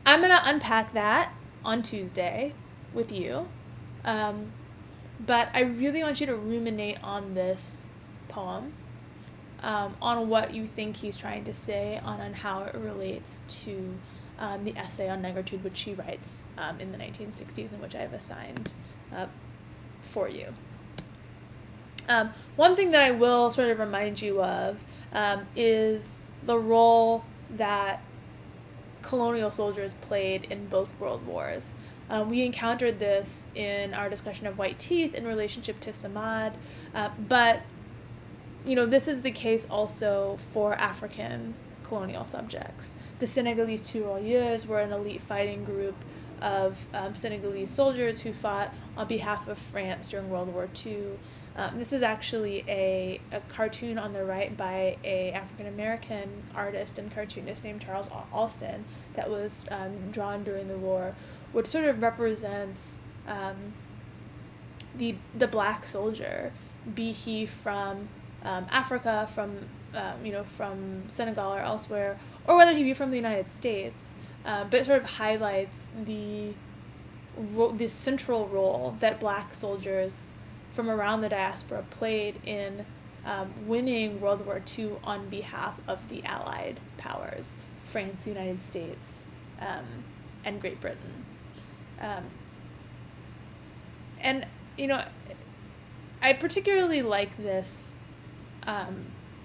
I'm going to unpack that on Tuesday with you, but I really want you to ruminate on this poem, on what you think he's trying to say, on how it relates to the essay on negritude, which he writes in the 1960s, and which I've assigned for you. One thing that I will sort of remind you of is the role that colonial soldiers played in both world wars. We encountered this in our discussion of White Teeth in relationship to Samad, but this is the case also for African colonial subjects. The Senegalese tirailleurs were an elite fighting group of Senegalese soldiers who fought on behalf of France during World War II. This is actually a cartoon on the right by a African-American artist and cartoonist named Charles Alston that was drawn during the war, which sort of represents the black soldier, be he from Africa, from Senegal or elsewhere, or whether he be from the United States, but it sort of highlights this central role that Black soldiers from around the diaspora played in winning World War II on behalf of the Allied powers, France, the United States, and Great Britain. And, I particularly like this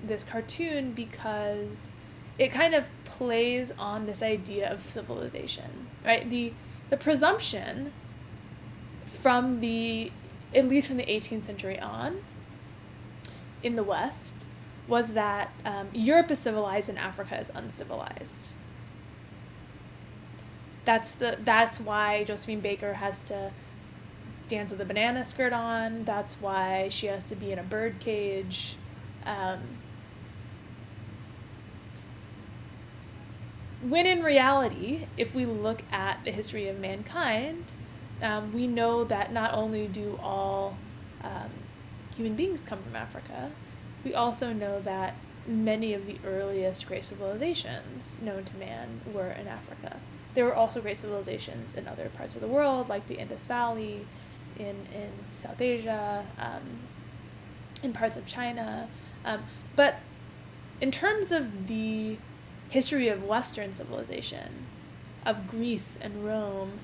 this cartoon because it kind of plays on this idea of civilization, right? The presumption from at least from the 18th century on, in the West, was that Europe is civilized and Africa is uncivilized. That's why Josephine Baker has to dance with a banana skirt on. That's why she has to be in a bird cage. When in reality, if we look at the history of mankind, we know that not only do all human beings come from Africa, we also know that many of the earliest great civilizations known to man were in Africa. There were also great civilizations in other parts of the world, like the Indus Valley, in South Asia, in parts of China. But in terms of the history of Western civilization, of Greece and Rome,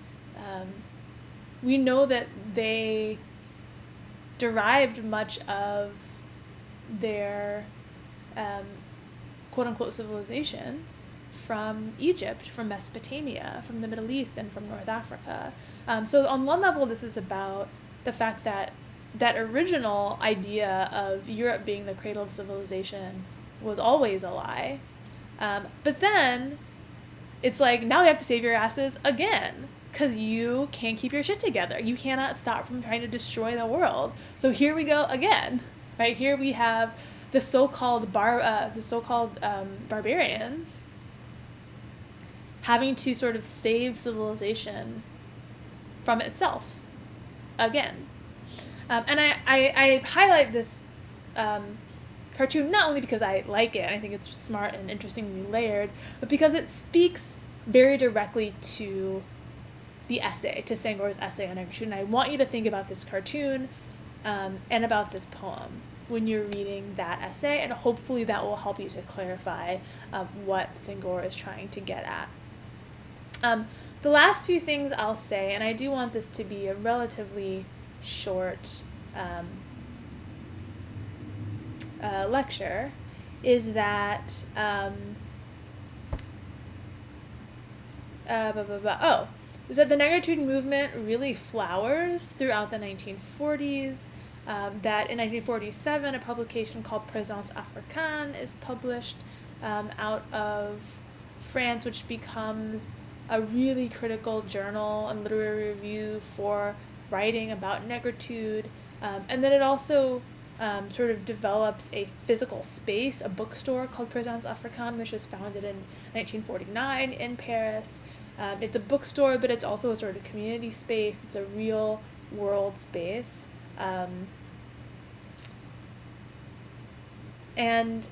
we know that they derived much of their quote-unquote civilization from Egypt, from Mesopotamia, from the Middle East, and from North Africa. So on one level, this is about the fact that that original idea of Europe being the cradle of civilization was always a lie. But then it's like, now we have to save your asses again, because you can't keep your shit together. You cannot stop from trying to destroy the world. So here we go again, right? Here we have the so-called barbarians having to sort of save civilization from itself again. And I highlight this cartoon not only because I like it, I think it's smart and interestingly layered, but because it speaks very directly to the essay, to Senghor's essay on negritude. And I want you to think about this cartoon and about this poem when you're reading that essay, and hopefully that will help you to clarify what Senghor is trying to get at. The last few things I'll say, and I do want this to be a relatively short lecture, is that is that the negritude movement really flowers throughout the 1940s. That in 1947 a publication called Présence Africaine is published out of France, which becomes a really critical journal and literary review for writing about negritude, and then it also sort of develops a physical space, a bookstore called Présence Africaine, which was founded in 1949 in Paris. It's a bookstore, but it's also a sort of community space. It's a real world space. And,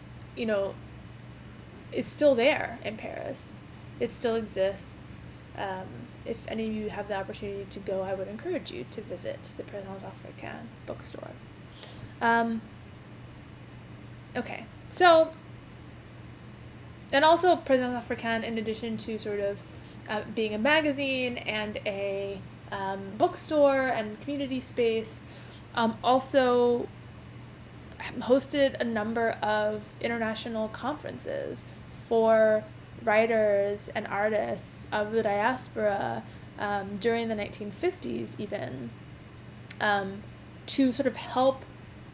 it's still there in Paris. It still exists. If any of you have the opportunity to go, I would encourage you to visit the Présence Africaine bookstore. Okay, so, and also Présence Africaine, in addition to sort of being a magazine and a bookstore and community space, also hosted a number of international conferences for writers and artists of the diaspora during the 1950s even, to sort of help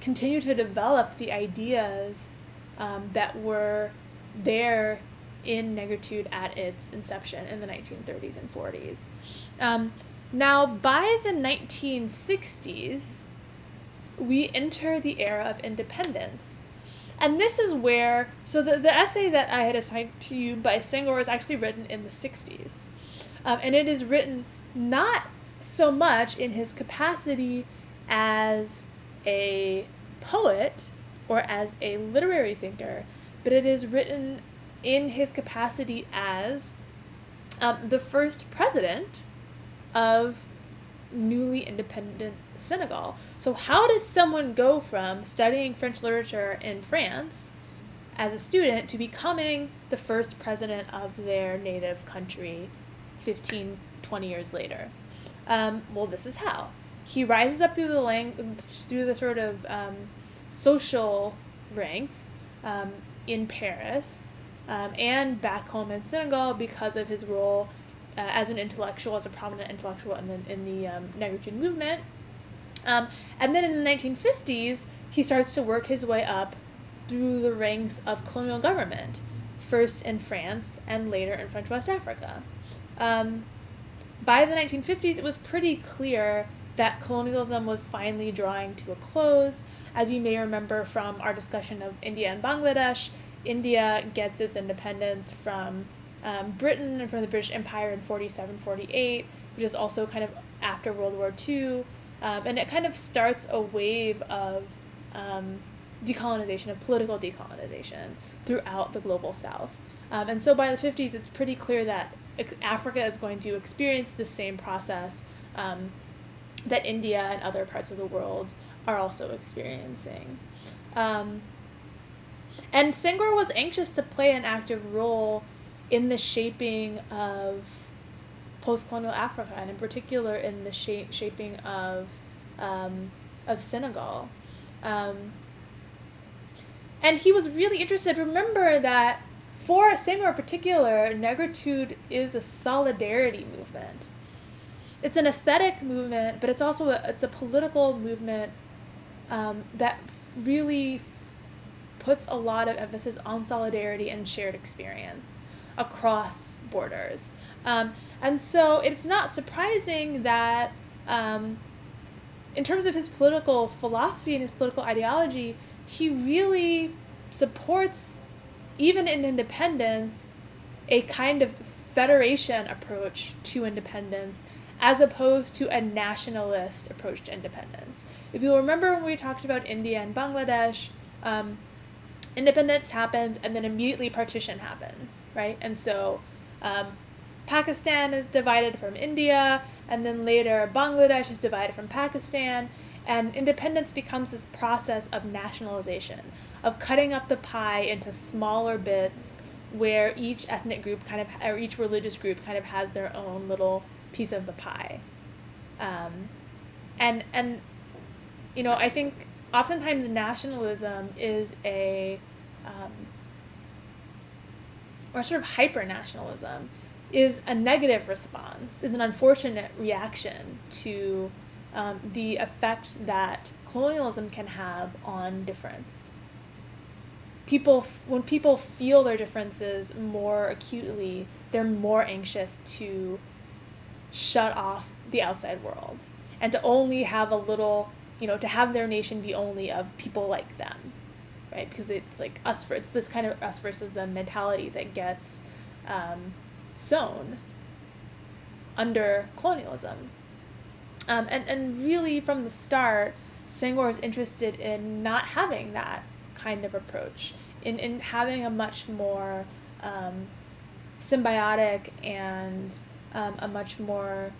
continue to develop the ideas that were there in negritude at its inception in the 1930s and 40s. Now, by the 1960s, we enter the era of independence. And this is where, so the essay that I had assigned to you by Senghor is actually written in the 60s. And it is written not so much in his capacity as a poet or as a literary thinker, but it is written in his capacity as the first president of newly independent Senegal. So how does someone go from studying French literature in France as a student to becoming the first president of their native country 15, 20 years later? Well, this is how. He rises up through the sort of social ranks in Paris and back home in Senegal because of his role as an intellectual, as a prominent intellectual in the Negritude movement. And then in the 1950s, he starts to work his way up through the ranks of colonial government, first in France and later in French West Africa. By the 1950s, it was pretty clear that colonialism was finally drawing to a close. As you may remember from our discussion of India and Bangladesh, India gets its independence from Britain and from the British Empire in 47-48, which is also kind of after World War II. And it kind of starts a wave of decolonization, of political decolonization throughout the global South. And so by the 50s, it's pretty clear that Africa is going to experience the same process that India and other parts of the world are also experiencing. And Senghor was anxious to play an active role in the shaping of post-colonial Africa, and in particular in the shaping of Senegal. And he was really interested. Remember that for Senghor in particular, Negritude is a solidarity movement. It's an aesthetic movement, but it's also a political movement that really puts a lot of emphasis on solidarity and shared experience across borders. And so it's not surprising that in terms of his political philosophy and his political ideology, he really supports, even in independence, a kind of federation approach to independence as opposed to a nationalist approach to independence. If you'll remember when we talked about India and Bangladesh, independence happens and then immediately partition happens, right? And so Pakistan is divided from India, and then later Bangladesh is divided from Pakistan, and independence becomes this process of nationalization, of cutting up the pie into smaller bits where each ethnic group or each religious group kind of has their own little piece of the pie. And you know, I think oftentimes nationalism is or sort of hyper-nationalism is a negative response, is an unfortunate reaction to the effect that colonialism can have on difference. When people feel their differences more acutely, they're more anxious to shut off the outside world and to only have to have their nation be only of people like them, right? Because it's like it's this kind of us versus them mentality that gets sown under colonialism. And really from the start, Senghor is interested in not having that kind of approach, in having a much more symbiotic and a much more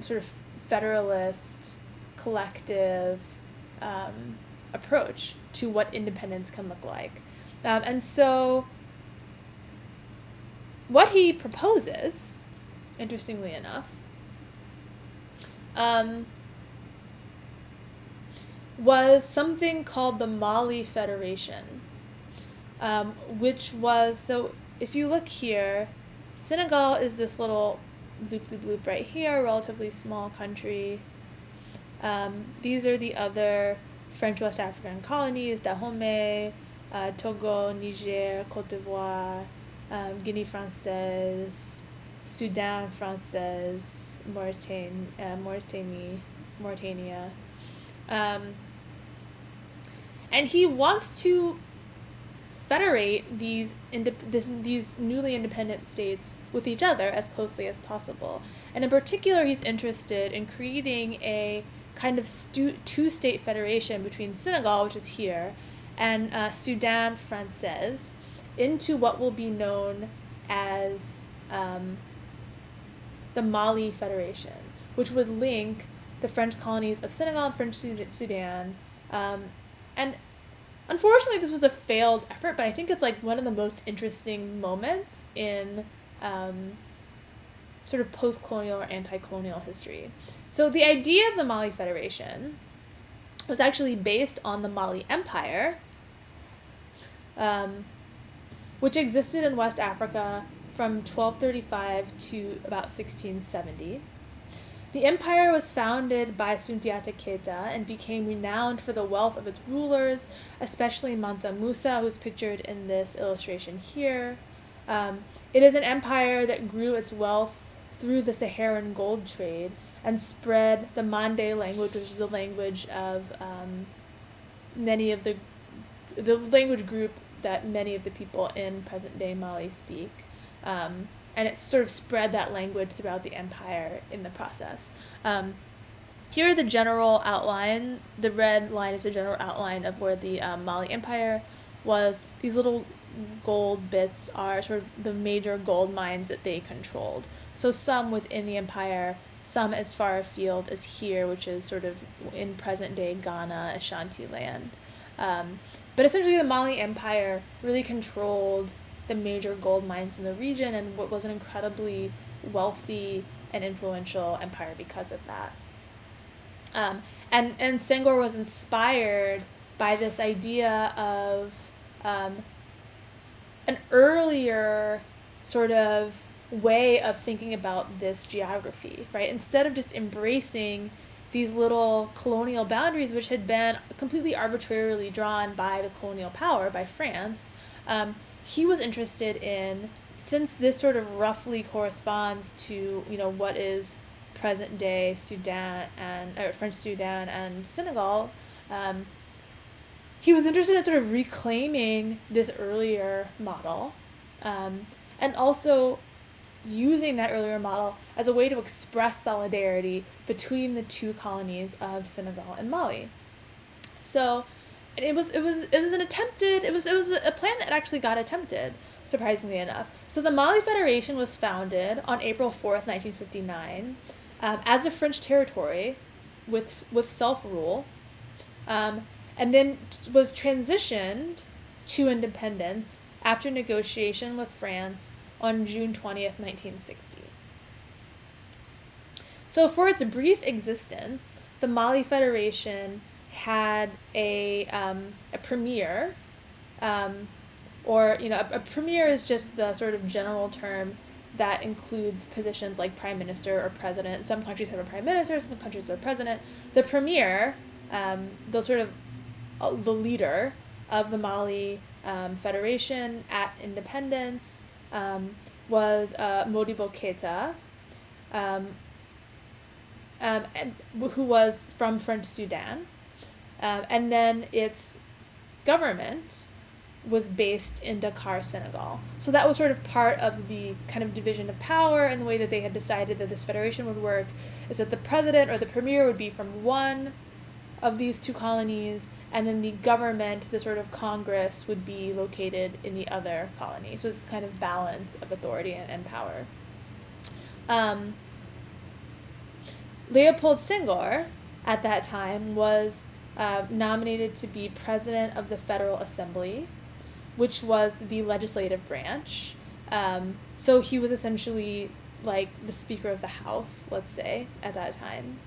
sort of federalist, collective approach to what independence can look like. And so what he proposes, interestingly enough, was something called the Mali Federation, which was, so if you look here, Senegal is this little loop right here, relatively small country. These are the other French West African colonies: Dahomey, Togo, Niger, Côte d'Ivoire, Guinea Française, Sudan Française, Mauritania. And he wants to federate these newly independent states with each other as closely as possible. And in particular, he's interested in creating a kind of two-state federation between Senegal, which is here, and Sudan Française into what will be known as the Mali Federation, which would link the French colonies of Senegal and French Sudan. And unfortunately, this was a failed effort, but I think it's like one of the most interesting moments in sort of post-colonial or anti-colonial history. So the idea of the Mali Federation was actually based on the Mali Empire, which existed in West Africa from 1235 to about 1670. The empire was founded by Soundiata Keita and became renowned for the wealth of its rulers, especially Mansa Musa, who's pictured in this illustration here. It is an empire that grew its wealth through the Saharan gold trade and spread the Mande language, which is the language of many of the language group that many of the people in present-day Mali speak. And it sort of spread that language throughout the empire in the process. Here are the general outline. The red line is the general outline of where the Mali Empire was. These little gold bits are sort of the major gold mines that they controlled. So some within the empire, some as far afield as here, which is sort of in present-day Ghana, Ashanti land. But essentially the Mali Empire really controlled the major gold mines in the region and what was an incredibly wealthy and influential empire because of that. And Senghor was inspired by this idea of an earlier sort of way of thinking about this geography, right? Instead of just embracing these little colonial boundaries, which had been completely arbitrarily drawn by the colonial power, by France, he was interested in, since this sort of roughly corresponds to, what is present day Sudan and French Sudan and Senegal, he was interested in sort of reclaiming this earlier model, and also using that earlier model as a way to express solidarity between the two colonies of Senegal and Mali. So it was a plan that actually got attempted, surprisingly enough. So the Mali Federation was founded on April 4th, 1959, as a French territory with self-rule, and then was transitioned to independence after negotiation with France on June 20th, 1960. So for its brief existence, the Mali Federation had a premier, a premier is just the sort of general term that includes positions like prime minister or president. Some countries have a prime minister, some countries have a president. The premier, the leader of the Mali Federation at independence, was Modibo Keita, who was from French Sudan. And then its government was based in Dakar, Senegal. So that was sort of part of the kind of division of power, and the way that they had decided that this federation would work is that the president or the premier would be from one of these two colonies, and then the government, the sort of Congress, would be located in the other colony. So it's kind of balance of authority and power. Leopold Senghor, at that time, was nominated to be president of the Federal Assembly, which was the legislative branch. So he was essentially like the Speaker of the House, let's say, at that time.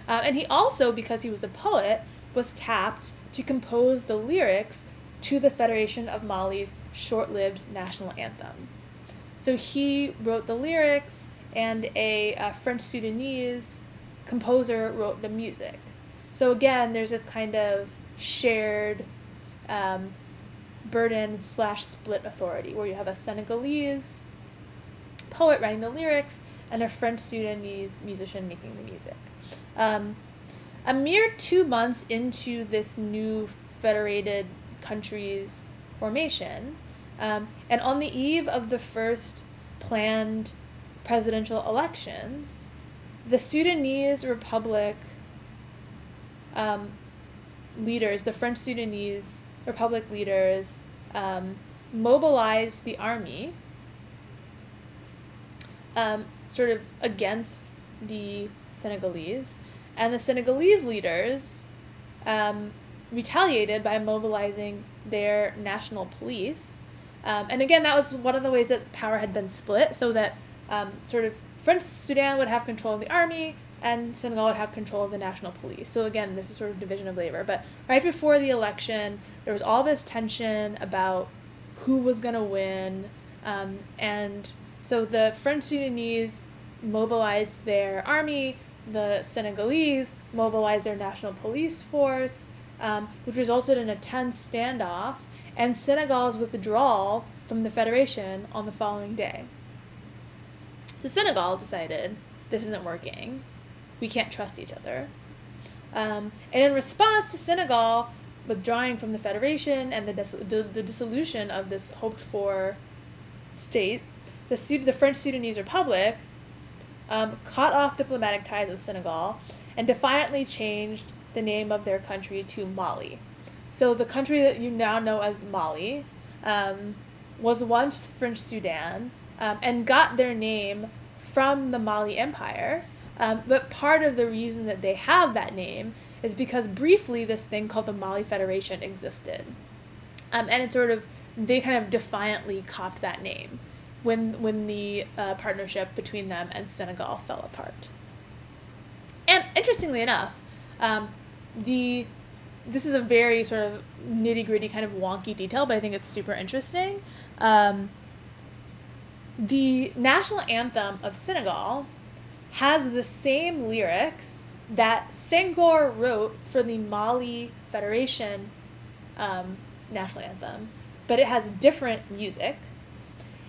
And he also, because he was a poet, was tapped to compose the lyrics to the Federation of Mali's short-lived national anthem. So he wrote the lyrics, and a French Sudanese composer wrote the music. So again, there's this kind of shared burden/split authority, where you have a Senegalese poet writing the lyrics and a French Sudanese musician making the music. A mere 2 months into this new federated country's formation, and on the eve of the first planned presidential elections, the Sudanese Republic leaders, the French Sudanese Republic leaders, mobilized the army sort of against the Senegalese, and the Senegalese leaders retaliated by mobilizing their national police. And again, that was one of the ways that power had been split, so that sort of French Sudan would have control of the army, and Senegal would have control of the national police. So again, this is sort of division of labor. But right before the election, there was all this tension about who was going to win. And so the French Sudanese mobilized their army, the Senegalese mobilized their national police force, which resulted in a tense standoff and Senegal's withdrawal from the federation on the following day. So Senegal decided, this isn't working. We can't trust each other. And in response to Senegal withdrawing from the federation and the dissolution of this hoped-for state, the French Sudanese Republic cut off diplomatic ties with Senegal and defiantly changed the name of their country to Mali. So the country that you now know as Mali was once French Sudan and got their name from the Mali Empire. But part of the reason that they have that name is because briefly this thing called the Mali Federation existed. And it sort of, they kind of defiantly copped that name when the partnership between them and Senegal fell apart. And interestingly enough, this is a very sort of nitty-gritty kind of wonky detail, but I think it's super interesting. The national anthem of Senegal has the same lyrics that Senghor wrote for the Mali Federation national anthem, but it has different music.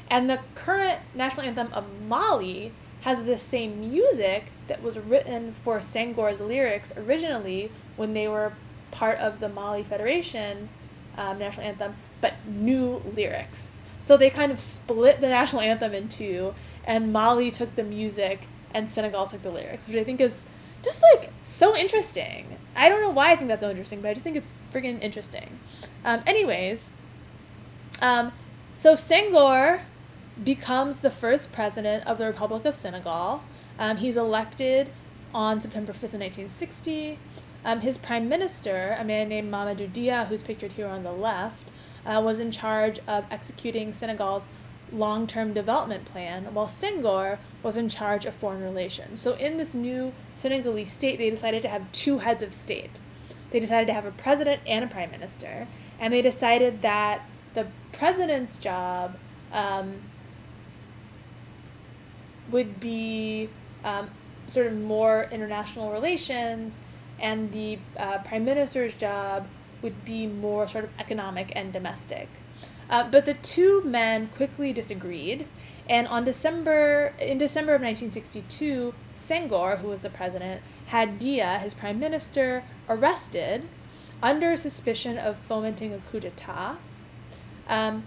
And the current national anthem of Mali has the same music that was written for Senghor's lyrics originally when they were part of the Mali Federation national anthem, but new lyrics. So they kind of split the national anthem in two, and Mali took the music and Senegal took the lyrics, which I think is just like so interesting. I don't know why I think that's so interesting, but I just think it's freaking interesting. So Senghor becomes the first president of the Republic of Senegal. He's elected on September 5th, 1960. His prime minister, a man named Mamadou Dia, who's pictured here on the left, was in charge of executing Senegal's long-term development plan, while Senghor was in charge of foreign relations. So in this new Senegalese state, they decided to have two heads of state. They decided to have a president and a prime minister, and they decided that the president's job would be sort of more international relations, and the prime minister's job would be more sort of economic and domestic. But the two men quickly disagreed, and in December of 1962, Senghor, who was the president, had Dia, his prime minister, arrested under suspicion of fomenting a coup d'etat. And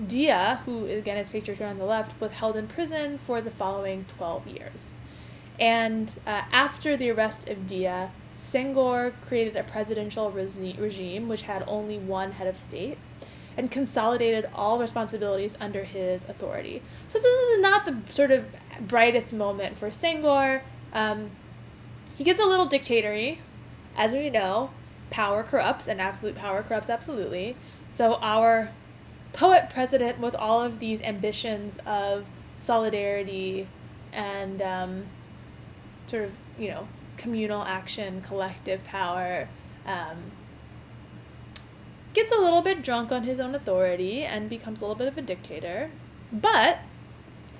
Dia, who again is pictured here on the left, was held in prison for the following 12 years. And after the arrest of Dia, Senghor created a presidential regime which had only one head of state and consolidated all responsibilities under his authority. So this is not the sort of brightest moment for Senghor. He gets a little dictatory. As we know, power corrupts, and absolute power corrupts absolutely. So our poet president, with all of these ambitions of solidarity and sort of, communal action, collective power, gets a little bit drunk on his own authority and becomes a little bit of a dictator. But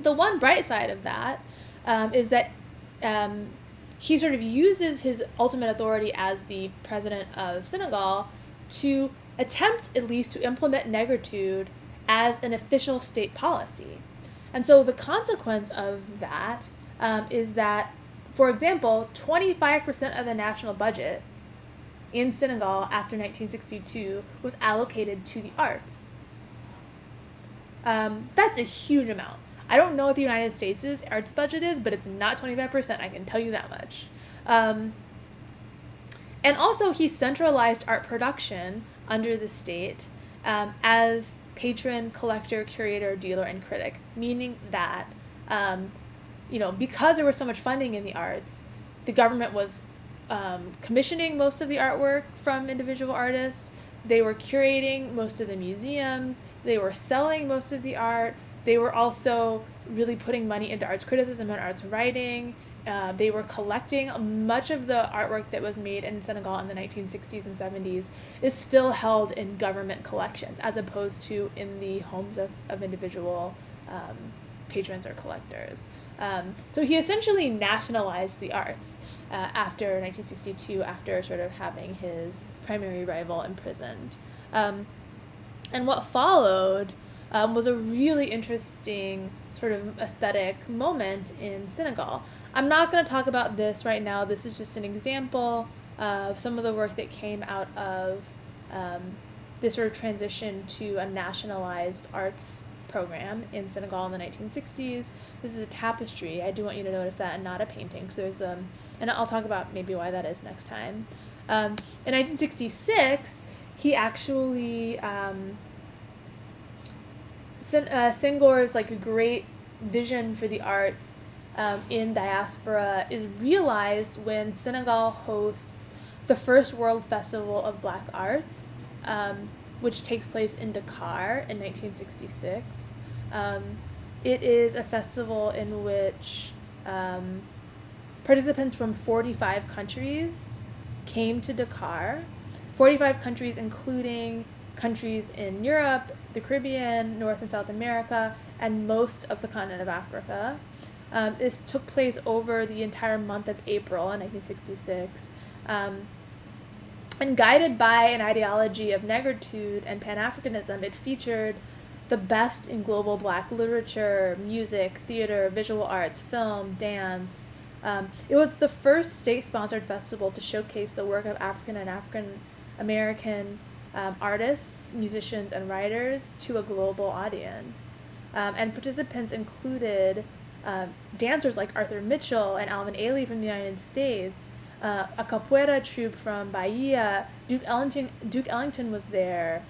the one bright side of that is that he sort of uses his ultimate authority as the president of Senegal to attempt at least to implement negritude as an official state policy. And so the consequence of that is that, for example, 25% of the national budget in Senegal after 1962 was allocated to the arts. That's a huge amount. I don't know what the United States' arts budget is, but it's not 25%, I can tell you that much. And also he centralized art production under the state as patron, collector, curator, dealer, and critic, meaning that, because there was so much funding in the arts, the government was commissioning most of the artwork from individual artists. They were curating most of the museums. They were selling most of the art. They were also really putting money into arts criticism and arts writing. They were collecting much of the artwork that was made in Senegal in the 1960s and 70s is still held in government collections as opposed to in the homes of individual patrons or collectors. So he essentially nationalized the arts after 1962, after sort of having his primary rival imprisoned. And what followed was a really interesting sort of aesthetic moment in Senegal. I'm not going to talk about this right now. This is just an example of some of the work that came out of this sort of transition to a nationalized arts program in Senegal in the 1960s. This is a tapestry. I do want you to notice that, and not a painting. So there's and I'll talk about maybe why that is next time. In 1966, he actually Senghor's like a great vision for the arts in diaspora is realized when Senegal hosts the first World Festival of Black Arts, which takes place in Dakar in 1966. It is a festival in which participants from 45 countries came to Dakar. 45 countries including countries in Europe, the Caribbean, North and South America, and most of the continent of Africa. This took place over the entire month of April in 1966. And guided by an ideology of negritude and Pan-Africanism, it featured the best in global Black literature, music, theater, visual arts, film, dance. It was the first state-sponsored festival to showcase the work of African and African-American artists, musicians, and writers to a global audience. And participants included dancers like Arthur Mitchell and Alvin Ailey from the United States, a capoeira troupe from Bahia. Duke Ellington was there.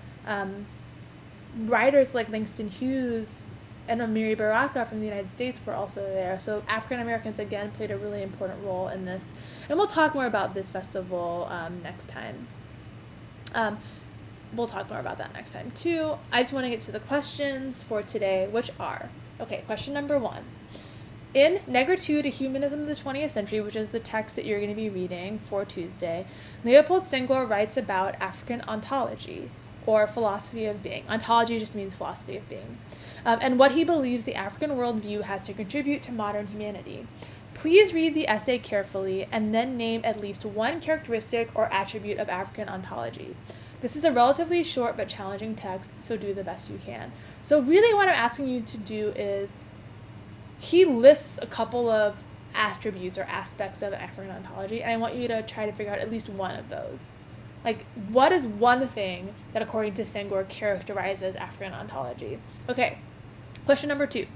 Writers like Langston Hughes and Amiri Baraka from the United States were also there. So African Americans again played a really important role in this. And we'll talk more about this festival next time. We'll talk more about that next time too. I just want to get to the questions for today, which are, okay, question number 1. In Negritude, a Humanism of the 20th Century, which is the text that you're going to be reading for Tuesday, Leopold Senghor writes about African ontology, or philosophy of being. Ontology just means philosophy of being. And what he believes the African worldview has to contribute to modern humanity. Please read the essay carefully and then name at least one characteristic or attribute of African ontology. This is a relatively short but challenging text, so do the best you can. So really what I'm asking you to do is, he lists a couple of attributes or aspects of African ontology, and I want you to try to figure out at least one of those. Like, what is one thing that, according to Senghor, characterizes African ontology? Okay, question number 2.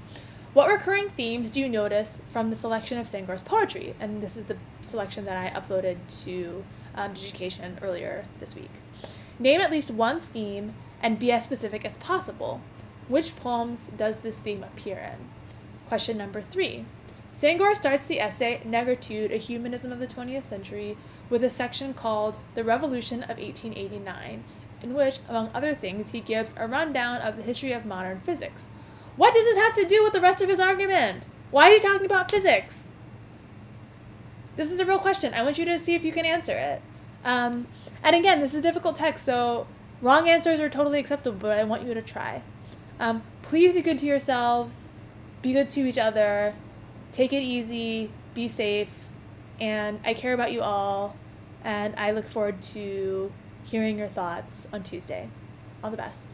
What recurring themes do you notice from the selection of Senghor's poetry? And this is the selection that I uploaded to Digication earlier this week. Name at least one theme and be as specific as possible. Which poems does this theme appear in? Question number 3. Senghor starts the essay Negritude, a Humanism of the 20th Century with a section called The Revolution of 1889, in which, among other things, he gives a rundown of the history of modern physics. What does this have to do with the rest of his argument? Why is he talking about physics? This is a real question. I want you to see if you can answer it. And again, this is a difficult text, so wrong answers are totally acceptable, but I want you to try. Please be good to yourselves. Be good to each other, take it easy, be safe, and I care about you all, and I look forward to hearing your thoughts on Tuesday. All the best.